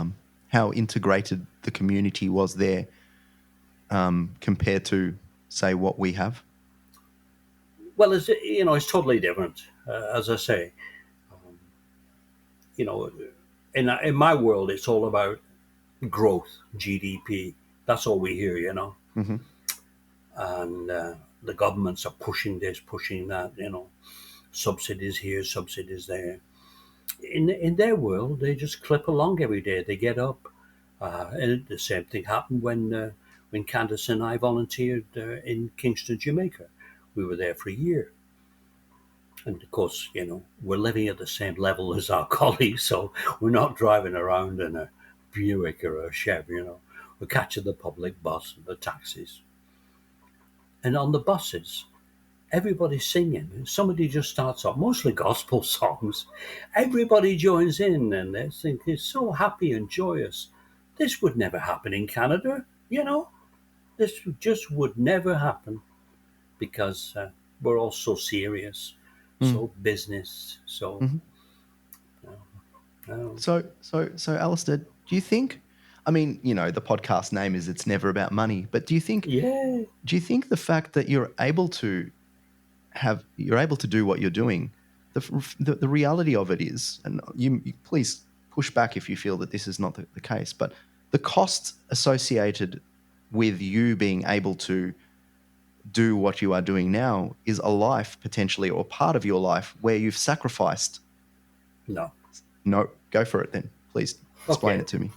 S2: how integrated the community was there compared to, say, what we have?
S1: Well, it's totally different. As I say, you know, in my world, it's all about growth, GDP. That's all we hear,
S2: Hmm.
S1: and the governments are pushing this, pushing that, subsidies here, subsidies there. In their world, they just clip along every day. They get up, and the same thing happened when Candace and I volunteered in Kingston, Jamaica. We were there for a year, and of course, we're living at the same level as our colleagues, so we're not driving around in a Buick or a Chev. We're catching the public bus and the taxis, and on the buses, everybody's singing. Somebody just starts up, mostly gospel songs. Everybody joins in and they're thinking, so happy and joyous. This would never happen in Canada, This just would never happen because we're all so serious,
S2: Mm.
S1: so business, so.
S2: Hmm.
S1: Uh,
S2: So, Alistair, do you think? I mean, the podcast name is "It's Never About Money," but
S1: yeah,
S2: do you think the fact that you're able to do what you're doing, the reality of it is, and you please push back if you feel that this is not the case, but the cost associated with you being able to do what you are doing now is a life potentially, or part of your life where you've sacrificed.
S1: no.
S2: No, go for it then. Please explain
S1: Okay.
S2: it to me.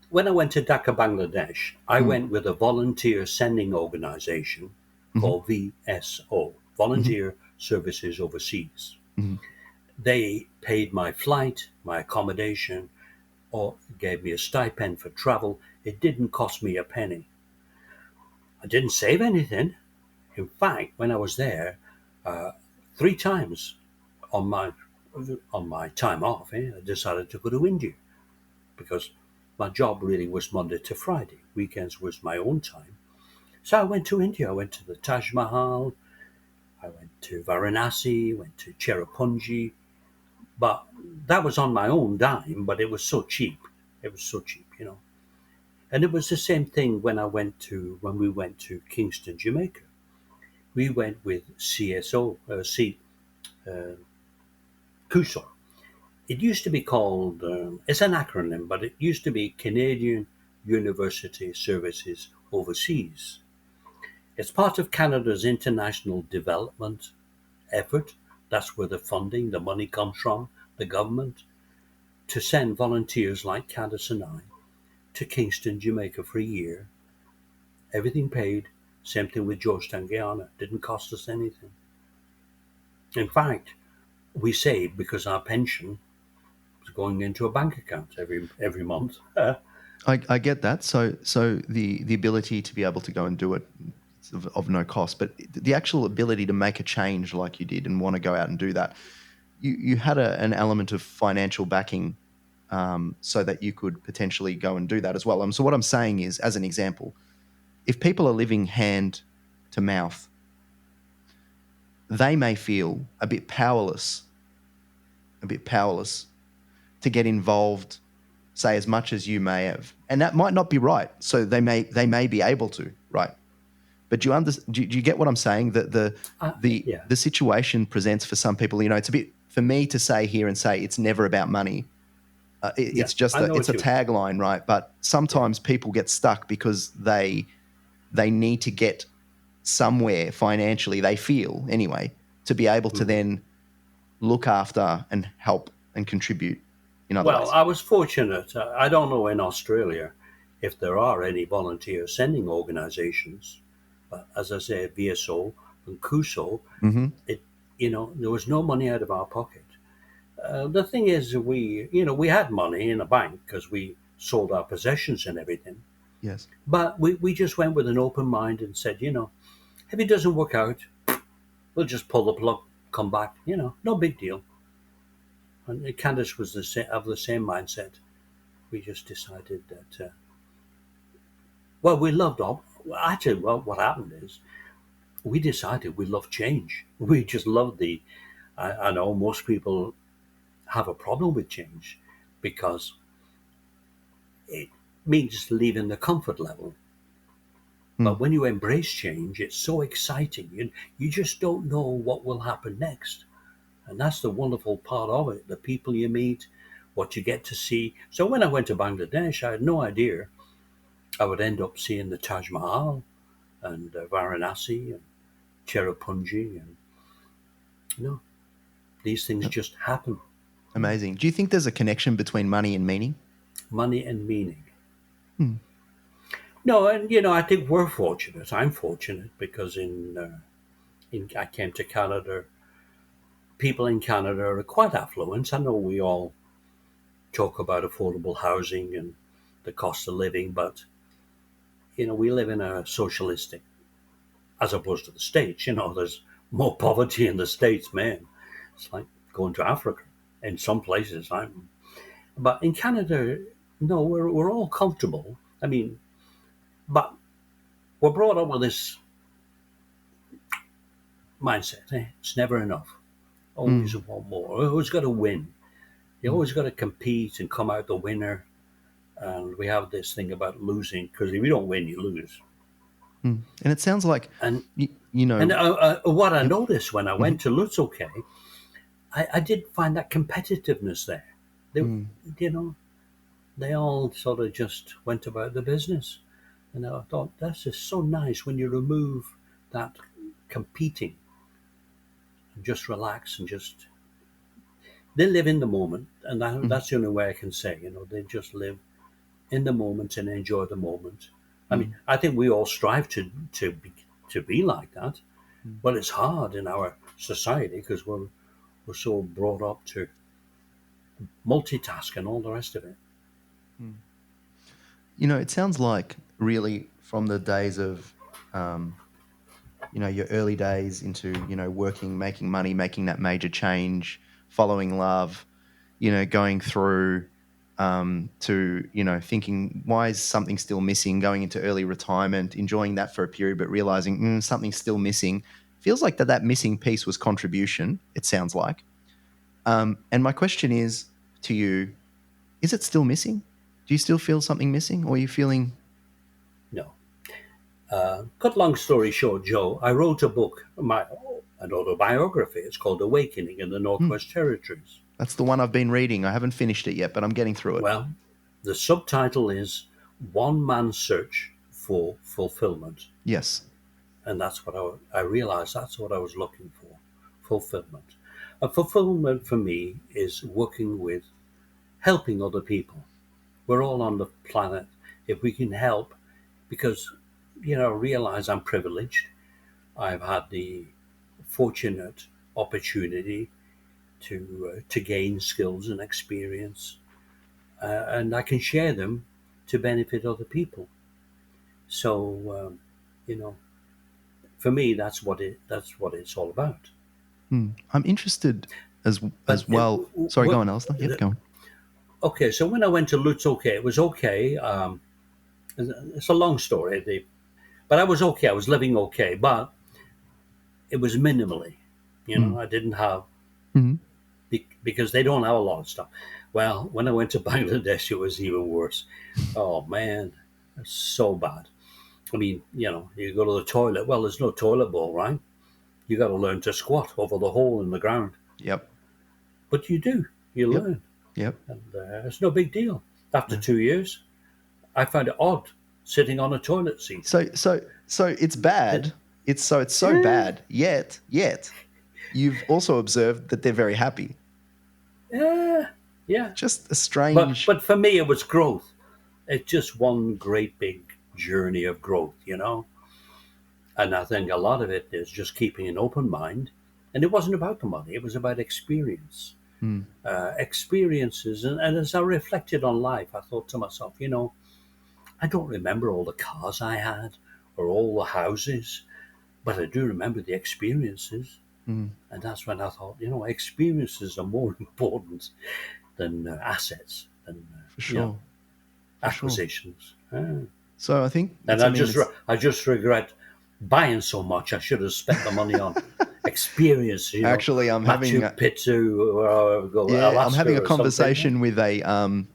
S1: When I went to Dhaka, Bangladesh, I
S2: Mm.
S1: went with a volunteer sending organization
S2: Hmm.
S1: called VSO,
S2: Hmm.
S1: Volunteer Services Overseas.
S2: Hmm.
S1: They paid my flight, my accommodation, or gave me a stipend for travel. It didn't cost me a penny. I didn't save anything. In fact, when I was there, uh, 3 times on my time off, I decided to go to India because my job really was Monday to Friday. Weekends was my own time. So I went to India. I went to the Taj Mahal. I went to Varanasi. Went to Cherrapunji. But that was on my own dime. But it was so cheap. It was so cheap. And it was the same thing when we went to Kingston, Jamaica. We went with CSO, CUSO. It used to be called. It's an acronym, but it used to be Canadian University Services Overseas. It's part of Canada's international development effort. That's where the funding, the money comes from, the government, to send volunteers like Candace and I to Kingston, Jamaica for a year. Everything paid. Same thing with Georgetown, Guyana. Didn't cost us anything. In fact, we saved because our pension was going into a bank account every month.
S2: I get that. So the ability to be able to go and do it is of no cost, but the actual ability to make a change like you did and want to go out and do that, you had an element of financial backing, so that you could potentially go and do that as well. So what I'm saying is, as an example, if people are living hand to mouth, they may feel a bit powerless to get involved, say, as much as you may have, and that might not be right. So they may be able to, right? But do you get what I'm saying? That
S1: Yeah,
S2: the situation presents for some people. It's a bit for me to say here and say it's never about money.
S1: yeah.
S2: It's just
S1: I know
S2: it's
S1: what
S2: a
S1: you mean.
S2: tagline, right? But
S1: Yeah.
S2: sometimes people get stuck because they need to get somewhere financially. They feel anyway to be able to
S1: Mhm.
S2: then look after and help and contribute in other
S1: Well,
S2: ways.
S1: I was fortunate. I don't know in Australia if there are any volunteer sending organizations, but as I said, VSO and CUSO,
S2: Hmm.
S1: it there was no money out of our pocket. The thing is, we had money in the bank because we sold our possessions and everything,
S2: Yes.
S1: but we just went with an open mind and said, if it doesn't work out, we'll just pull the plug, come back, no big deal. And Candace was of the same mindset. We just decided that, well, we loved all. Actually, well, what happened is we decided we loved change. We just loved I know most people have a problem with change because it means leaving the comfort level.
S2: Mm.
S1: But when you embrace change, it's so exciting. You just don't know what will happen next. And that's the wonderful part of it, the people you meet, what you get to see. So when I went to Bangladesh, I had no idea I would end up seeing the Taj Mahal and Varanasi and Cherrapunji. And, you know, these things just happen.
S2: Amazing. Do you think there's a connection between money and meaning?
S1: Money and meaning.
S2: Hmm.
S1: No, and, I think we're fortunate. I'm fortunate because I came to Canada. People in Canada are quite affluent. I know we all talk about affordable housing and the cost of living, but we live in a socialistic, as opposed to the States. There's more poverty in the States, man. It's like going to Africa in some places. But in Canada, no, we're all comfortable. I mean, but we're brought up with this mindset. It's never enough. Always
S2: Mm.
S1: want more. Always got to win. You always got to compete and come out the winner. And we have this thing about losing because if you don't win, you lose.
S2: Mm. And it sounds like,
S1: And
S2: you,
S1: and what I
S2: yep.
S1: noticed when I
S2: Mhm.
S1: went to Lutz, okay, I did find that competitiveness there. They,
S2: Mm.
S1: you know, they all sort of just went about the business, and I thought that's just so nice when you remove that competing and just relax and just they live in the moment, and
S2: Mm.
S1: that's the only way I can say. They just live in the moment and enjoy the moment. I mean,
S2: Mm.
S1: I think we all strive to be like that,
S2: Mm.
S1: but it's hard in our society because we're so brought up to multitask and all the rest of it.
S2: Mm. It sounds like really from the days of, um, your early days into, working, making money, making that major change, following love, going through to, thinking, why is something still missing, going into early retirement, enjoying that for a period, but realizing something's still missing. Feels like that missing piece was contribution, it sounds like. And my question is to you, is it still missing? Do you still feel something missing, or are you feeling?
S1: No. Cut long story short, Joe, I wrote a book, an autobiography. It's called Awakening in the
S2: Hmm,
S1: Northwest Territories.
S2: that's the one I've been reading. I haven't finished it yet, but I'm getting through it.
S1: Well, the subtitle is One Man's Search for Fulfilment.
S2: Yes.
S1: And that's what I realized that's what I was looking for, fulfillment. And fulfillment for me is working with, helping other people. We're all on the planet. If we can help, because, realize I'm privileged. I've had the fortunate opportunity to gain skills and experience, and I can share them to benefit other people. So, you know, for me, that's what it's all about.
S2: I'm interested as
S1: But
S2: well. Sorry, go on, Alistair. Yep, go on.
S1: okay, so when I went to Lutz, okay, it was okay. It's a long story, but I was okay. I was living okay, but it was minimally.
S2: Mm.
S1: I didn't have
S2: Mm.
S1: because they don't have a lot of stuff. Well, when I went to Bangladesh, it was even worse. Oh man, it's so bad. I mean, you go to the toilet. Well, there's no toilet bowl, right? You got to learn to squat over the hole in the ground.
S2: Yep.
S1: But you do. You
S2: Yep.
S1: learn,
S2: Yep.
S1: and it's no big deal. After
S2: No.
S1: 2 years, I found it odd sitting on a toilet seat.
S2: So it's
S1: It,
S2: bad. It's so
S1: yeah,
S2: bad. Yet, you've also observed that they're very happy.
S1: yeah, yeah.
S2: Just a
S1: But
S2: strange.
S1: but for me, it was growth. It's just one great big journey of growth. And I think a lot of it is just keeping an open mind. And it wasn't about the money; it was about experience,
S2: Mm.
S1: experiences. And as I reflected on life, I thought to myself, I don't remember all the cars I had or all the houses, but I do remember the experiences.
S2: Mm.
S1: And that's when I thought, experiences are more important than assets and
S2: For sure. For sure.
S1: acquisitions. Ah.
S2: So I think
S1: And
S2: it's. I
S1: I
S2: mean,
S1: just
S2: it's.
S1: I just regret buying so much. I should have spent the money on experience,
S2: Actually, I'm having
S1: Machu Picchu or go
S2: I'm
S1: Alaska
S2: having a
S1: or something. Yeah.
S2: conversation with a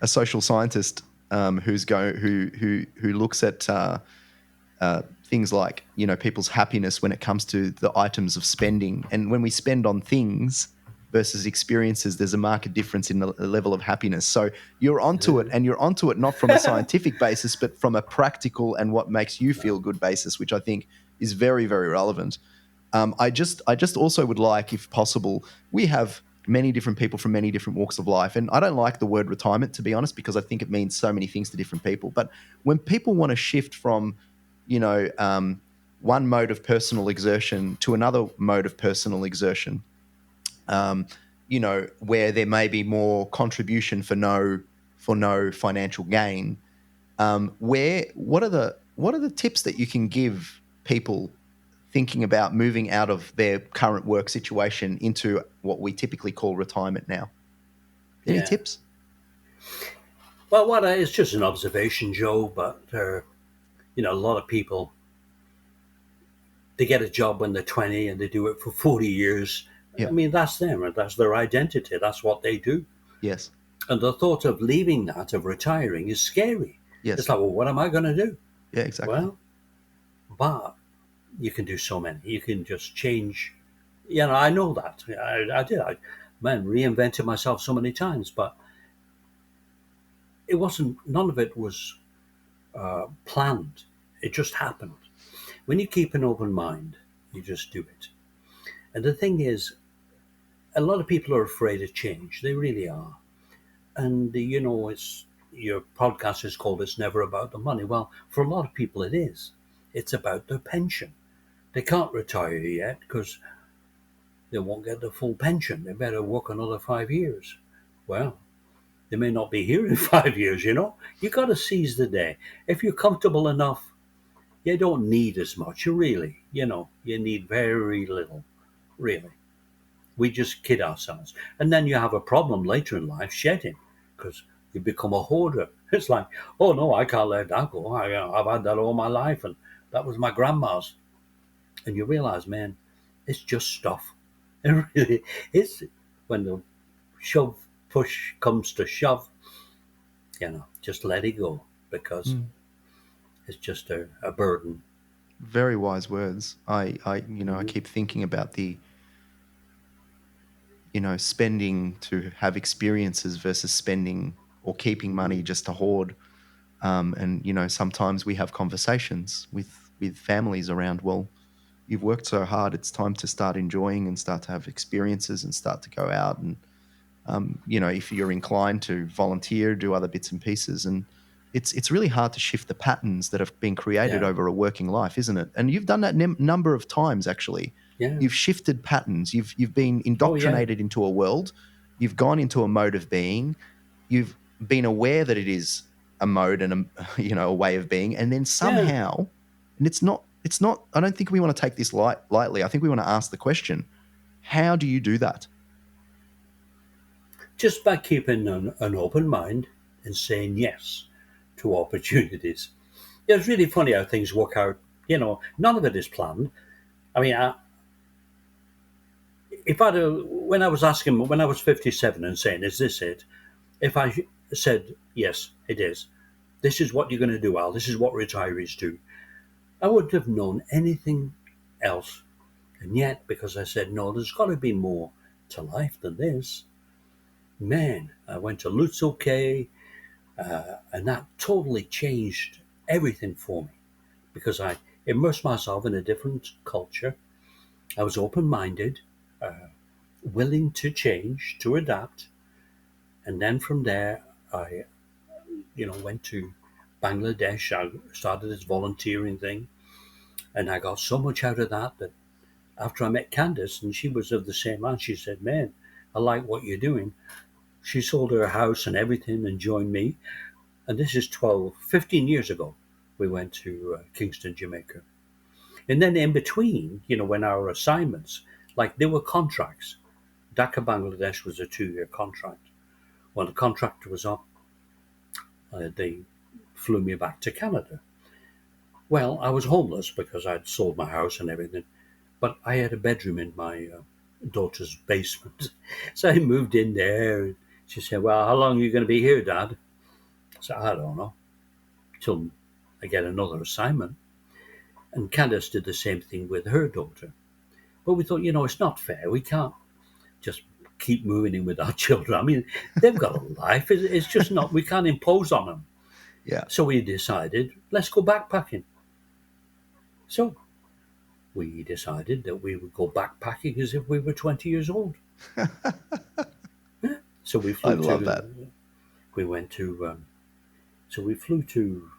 S2: social scientist who looks at things like people's happiness when it comes to the items of spending, and when we spend on things versus experiences, there's a marked difference in the level of happiness. So you're onto it, and you're onto it not from a scientific basis, but from a practical and what makes you feel
S1: No.
S2: good basis, which I think is very, very relevant. I just also would like, if possible, we have many different people from many different walks of life, and I don't like the word retirement, to be honest, because I think it means so many things to different people. But when people want to shift from, you know, um, one mode of personal exertion to another mode of personal exertion, um, where there may be more contribution for no financial gain, where what are the tips that you can give people thinking about moving out of their current work situation into what we typically call retirement now? Any
S1: Yeah.
S2: tips?
S1: Well, it's just an observation, Joe. But a lot of people, they get a job when they're 20 and they do it for 40 years. I
S2: Yeah.
S1: mean, that's them, and that's their identity. That's what they do.
S2: Yes.
S1: And the thought of leaving that, of retiring, is scary. It's
S2: Yes.
S1: like, well, what am I going to do?
S2: Yeah. Exactly.
S1: Well, but you can do so many. You can just change. I know that. I did. Reinvented myself so many times, but it wasn't, none of it was planned. It just happened. When you keep an open mind, you just do it. And the thing is, a lot of people are afraid of change. They really are. And it's your podcast is called "It's Never About the Money." Well, for a lot of people, it is. It's about their pension. They can't retire yet because they won't get the full pension. They better work another 5 years. Well, they may not be here in 5 years. You got to seize the day. If you're comfortable enough, you don't need as much. You need very little, really. We just kid ourselves. And then you have a problem later in life shedding because you become a hoarder. It's like, oh no, I can't let that go. I've had that all my life, and that was my grandma's. And you realize, man, it's just stuff. It really is. When the push comes to shove, just let it go because
S2: Mm.
S1: it's just a burden.
S2: Very wise words. I
S1: Mhm.
S2: keep thinking about the spending to have experiences versus spending or keeping money just to hoard. And sometimes we have conversations with families around, well, you've worked so hard, it's time to start enjoying and start to have experiences and start to go out and if you're inclined to volunteer, do other bits and pieces. And it's really hard to shift the patterns that have been created
S1: Yeah,
S2: over a working life, isn't it? And you've done that number of times, actually.
S1: yeah,
S2: You've shifted patterns. You've been
S1: oh yeah,
S2: indoctrinated into a world. You've gone into a mode of being. You've been aware that it is a mode and a way of being, and then
S1: yeah.
S2: somehow, and it's not. I don't think we want to take this lightly. I think we want to ask the question: how do you do that?
S1: Just by keeping an open mind and saying yes to opportunities. Yeah, it's really funny how things work out. None of it is planned. I mean, if I'd when I was asking, when I was 57 and saying, "Is this it?" If I said, "Yes, it is. This is what you're going to do, Al. This is what retirees do," I wouldn't have known anything else. And yet, because I said no, there's got to be more to life than this. Man, I went to Lutz OK, and that totally changed everything for me because I immersed myself in a different culture. I was open minded, willing to change, to adapt. And then from there, I, went to Bangladesh. I started this volunteering thing, and I got so much out of that that after I met Candace, and she was of the same mind, she said, "Man, I like what you're doing." She sold her house and everything and joined me. And this is 12, 15 years ago. We went to Kingston, Jamaica. And then in between, when our assignments, like there were contracts. Dhaka, Bangladesh was a 2-year contract. When the contract was up, they flew me back to Canada. Well, I was homeless because I'd sold my house and everything. But I had a bedroom in my daughter's basement. So I moved in there. And she said, "Well, how long are you going to be here, Dad?" I said, "I don't know, till I get another assignment." And Candace did the same thing with her daughter. But we thought, it's not fair. We can't just keep moving in with our children. I mean, they've got a life. It's just not, we can't impose on them.
S2: Yeah.
S1: So we decided, let's go backpacking. So we decided that we would go backpacking as if we were 20 years old. So
S2: I love that.
S1: we went to, so we flew to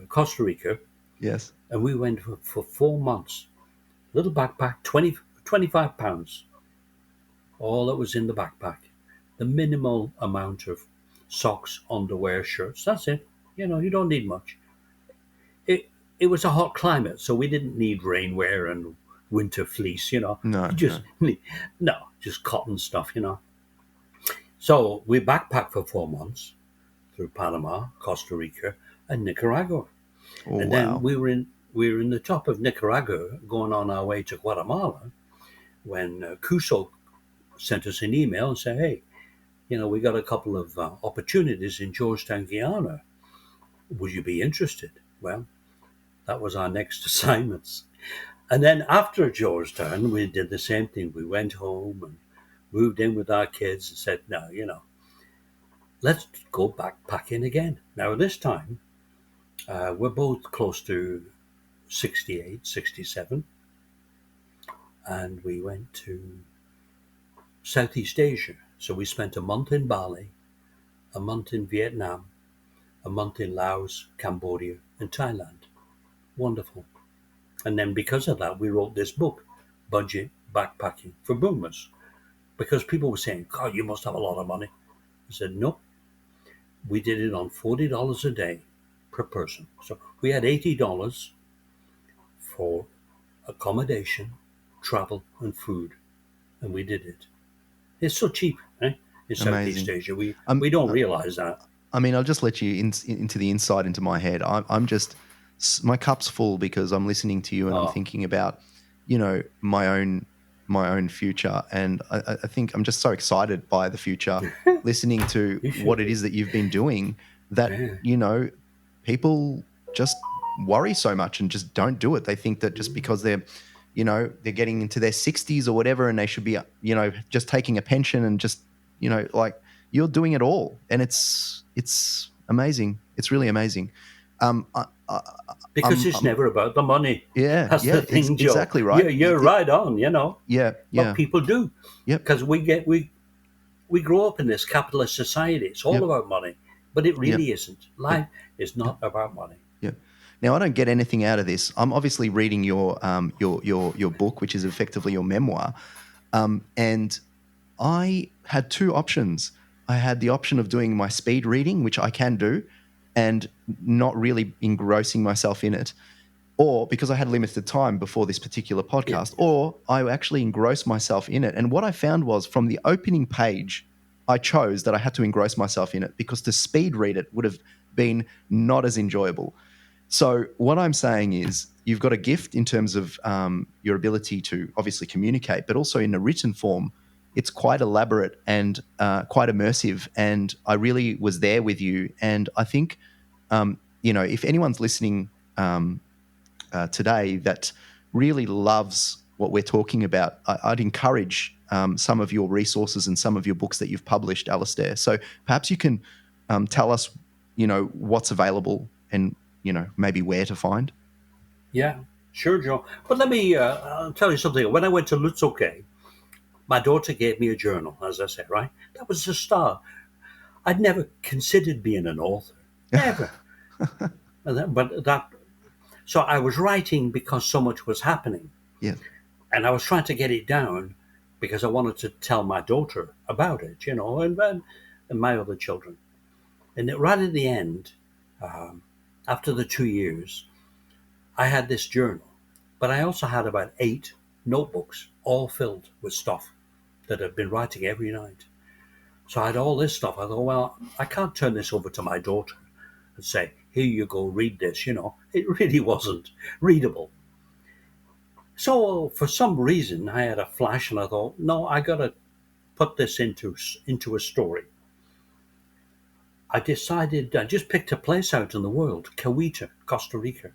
S1: Costa Rica,
S2: Yes.
S1: and we went for 4 months. Little backpack, 25 pounds, all that was in the backpack. The minimal amount of socks, underwear, shirts. That's it. You don't need much. It it was a hot climate, so we didn't need rainwear and winter fleece.
S2: No,
S1: You
S2: no.
S1: just no, just cotton stuff. So we backpacked for 4 months through Panama, Costa Rica, and Nicaragua,
S2: Oh,
S1: and then
S2: wow.
S1: we were in the top of Nicaragua, going on our way to Guatemala, when Cuso sent us an email and said, "Hey, we got a couple of opportunities in Georgetown, Guyana. Would you be interested?" Well, that was our next assignments. And then after Georgetown, we did the same thing. We went home and moved in with our kids and said, "No, let's go backpacking again." Now, this time, we're both close to 68, 67, and we went to Southeast Asia. So we spent a month in Bali, a month in Vietnam, a month in Laos, Cambodia, and Thailand. Wonderful. And then because of that, we wrote this book, Budget Backpacking for Boomers, because people were saying, "God, you must have a lot of money." I said, "No, we did it on $40 a day per person." So we had $80 for accommodation, travel, and food, and we did it. It's so cheap, eh? In Southeast
S2: Amazing.
S1: Asia, we
S2: Um,
S1: we don't realize that.
S2: I mean, I'll just let you into the insight into my head. I'm just, my cup's full because I'm listening to you and I'm
S1: Oh,
S2: thinking about, my own future, and I think I'm just so excited by the future, listening to
S1: you
S2: what
S1: should
S2: it
S1: be.
S2: is that you've been doing. That
S1: Yeah.
S2: people just worry so much and just don't do it. They think that just because they're getting into their 60s or whatever, and they should be, just taking a pension and just, like, you're doing it all, and it's amazing. It's really amazing. I, I,
S1: Because it's never about the money.
S2: yeah,
S1: That's the
S2: yeah,
S1: thing, Joe.
S2: exactly right.
S1: You're right on.
S2: Yeah,
S1: But
S2: yeah,
S1: people do,
S2: yep,
S1: because we grow up in this capitalist society. It's all
S2: yep,
S1: about money, but it
S2: yep,
S1: really isn't.
S2: yep,
S1: Life is
S2: yep,
S1: not about money.
S2: yep. Now, I don't get anything out of this. I'm obviously reading your book, which is effectively your memoir, and I had two options. I had the option of doing my speed reading, which I can do, and not really engrossing myself in it, or because I had limited time before this particular
S1: Yeah,
S2: podcast,
S1: yeah.
S2: or I actually engrossed myself in it. And what I found was, from the opening page, I chose that I had to engross myself in it, because to speed read it would have been not as enjoyable. So what I'm saying is, you've got a gift in terms of your ability to obviously communicate, but also in a written form, it's quite elaborate and quite immersive. And I really was there with you. And I think, if anyone's listening today that really loves what we're talking about, I'd encourage some of your resources and some of your books that you've published, Alastair. So perhaps you can tell us, what's available, and, maybe where to find.
S1: Yeah, sure, Joe. But let me I'll tell you something. When I went to Lutzoke, my daughter gave me a journal, as I said, right? That was the start. I'd never considered being an author, never. So I was writing because so much was happening,
S2: Yeah.
S1: and I was trying to get it down because I wanted to tell my daughter about it, and my other children. And right at the end, um, after the 2 years, I had this journal, but I also had about 8 notebooks, all filled with stuff that I'd been writing every night. So I had all this stuff. I thought, well, I can't turn this over to my daughter and say, "Here you go, read this." It really wasn't readable. So for some reason, I had a flash, and I thought, no, I got to put this into a story. I decided I just picked a place out in the world, Cahuita, Costa Rica,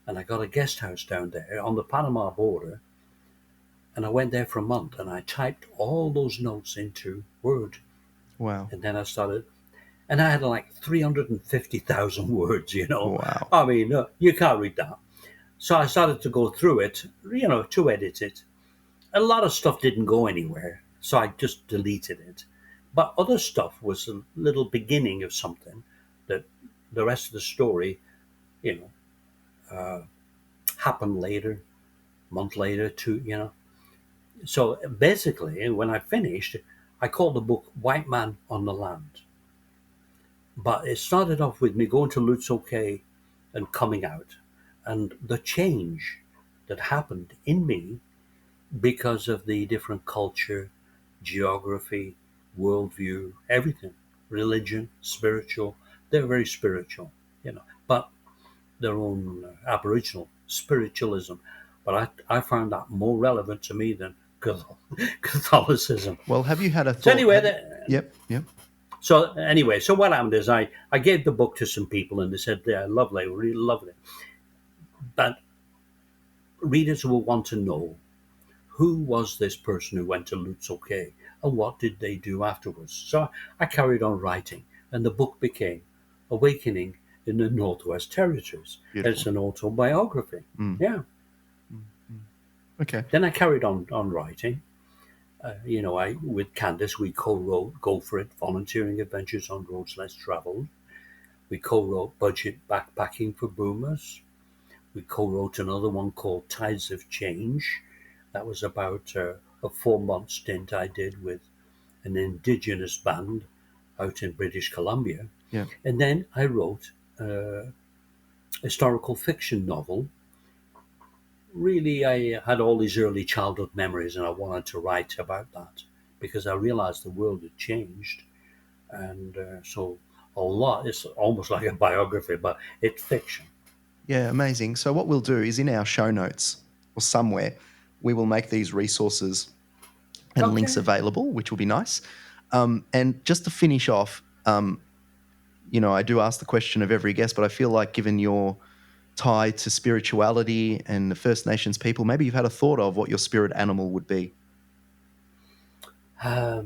S1: and I got a guest house down there on the Panama border. And I went there for a month, and I typed all those notes into Word.
S2: Wow.
S1: And then I started, and I had like 350,000 words,
S2: Wow.
S1: I mean, you can't read that. So I started to go through it, to edit it. A lot of stuff didn't go anywhere, so I just deleted it. But other stuff was a little beginning of something that the rest of the story, happened later, month later, So basically, when I finished, I called the book White Man on the Land. But it started off with me going to Lutzo Cay and coming out, and the change that happened in me because of the different culture, geography, worldview, everything, religion, spiritual. They're very spiritual, but their own Aboriginal spiritualism. But I found that more relevant to me than Catholicism.
S2: Well, have you had a thought?
S1: So anyway,
S2: Yep.
S1: so what happened is I gave the book to some people, and they said, "Yeah, lovely, really lovely." But readers will want to know, who was this person who went to Lutzo Cay, and what did they do afterwards? So I carried on writing, and the book became Awakening in the Northwest Territories.
S2: Beautiful.
S1: It's an autobiography. Yeah.
S2: Okay.
S1: Then I carried on writing. With Candace, we co-wrote Go For It, Volunteering Adventures on Roads Less Traveled. We co-wrote Budget Backpacking for Boomers. We co-wrote another one called Tides of Change. That was about a 4-month stint I did with an indigenous band out in British Columbia.
S2: Yeah.
S1: And then I wrote a historical fiction novel. Really, I had all these early childhood memories, and I wanted to write about that because I realized the world had changed. And so it's almost like a biography, but it's fiction.
S2: Yeah, amazing. So what we'll do is in our show notes or somewhere, we will make these resources and links available, which will be nice. And just to finish off, I do ask the question of every guest, but I feel like given your tie to spirituality and the First Nations people, maybe you've had a thought of what your spirit animal would be.
S1: I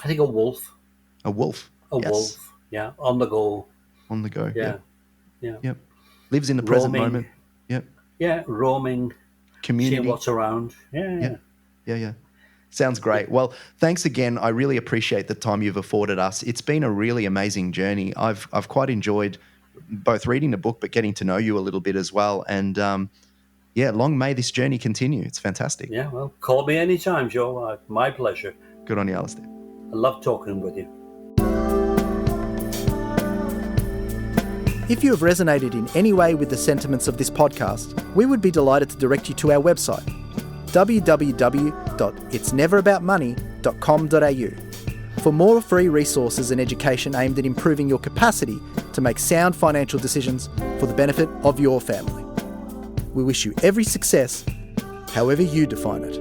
S1: think a wolf.
S2: A wolf.
S1: Wolf. Yeah, on the go.
S2: On the go.
S1: Yeah.
S2: Yep. Lives in the present moment. Yep.
S1: Yeah, roaming.
S2: Community.
S1: Seeing what's around. Yeah.
S2: Sounds great. Well, thanks again. I really appreciate the time you've afforded us. It's been a really amazing journey. I've quite enjoyed both reading the book, but getting to know you a little bit as well. And long may this journey continue. It's fantastic.
S1: Yeah, well, call me anytime, Joe. My pleasure.
S2: Good on you, Alastair.
S1: I love talking with you.
S3: If you have resonated in any way with the sentiments of this podcast, we would be delighted to direct you to our website, www.itsneveraboutmoney.com.au, for more free resources and education aimed at improving your capacity to make sound financial decisions for the benefit of your family. We wish you every success, however you define it.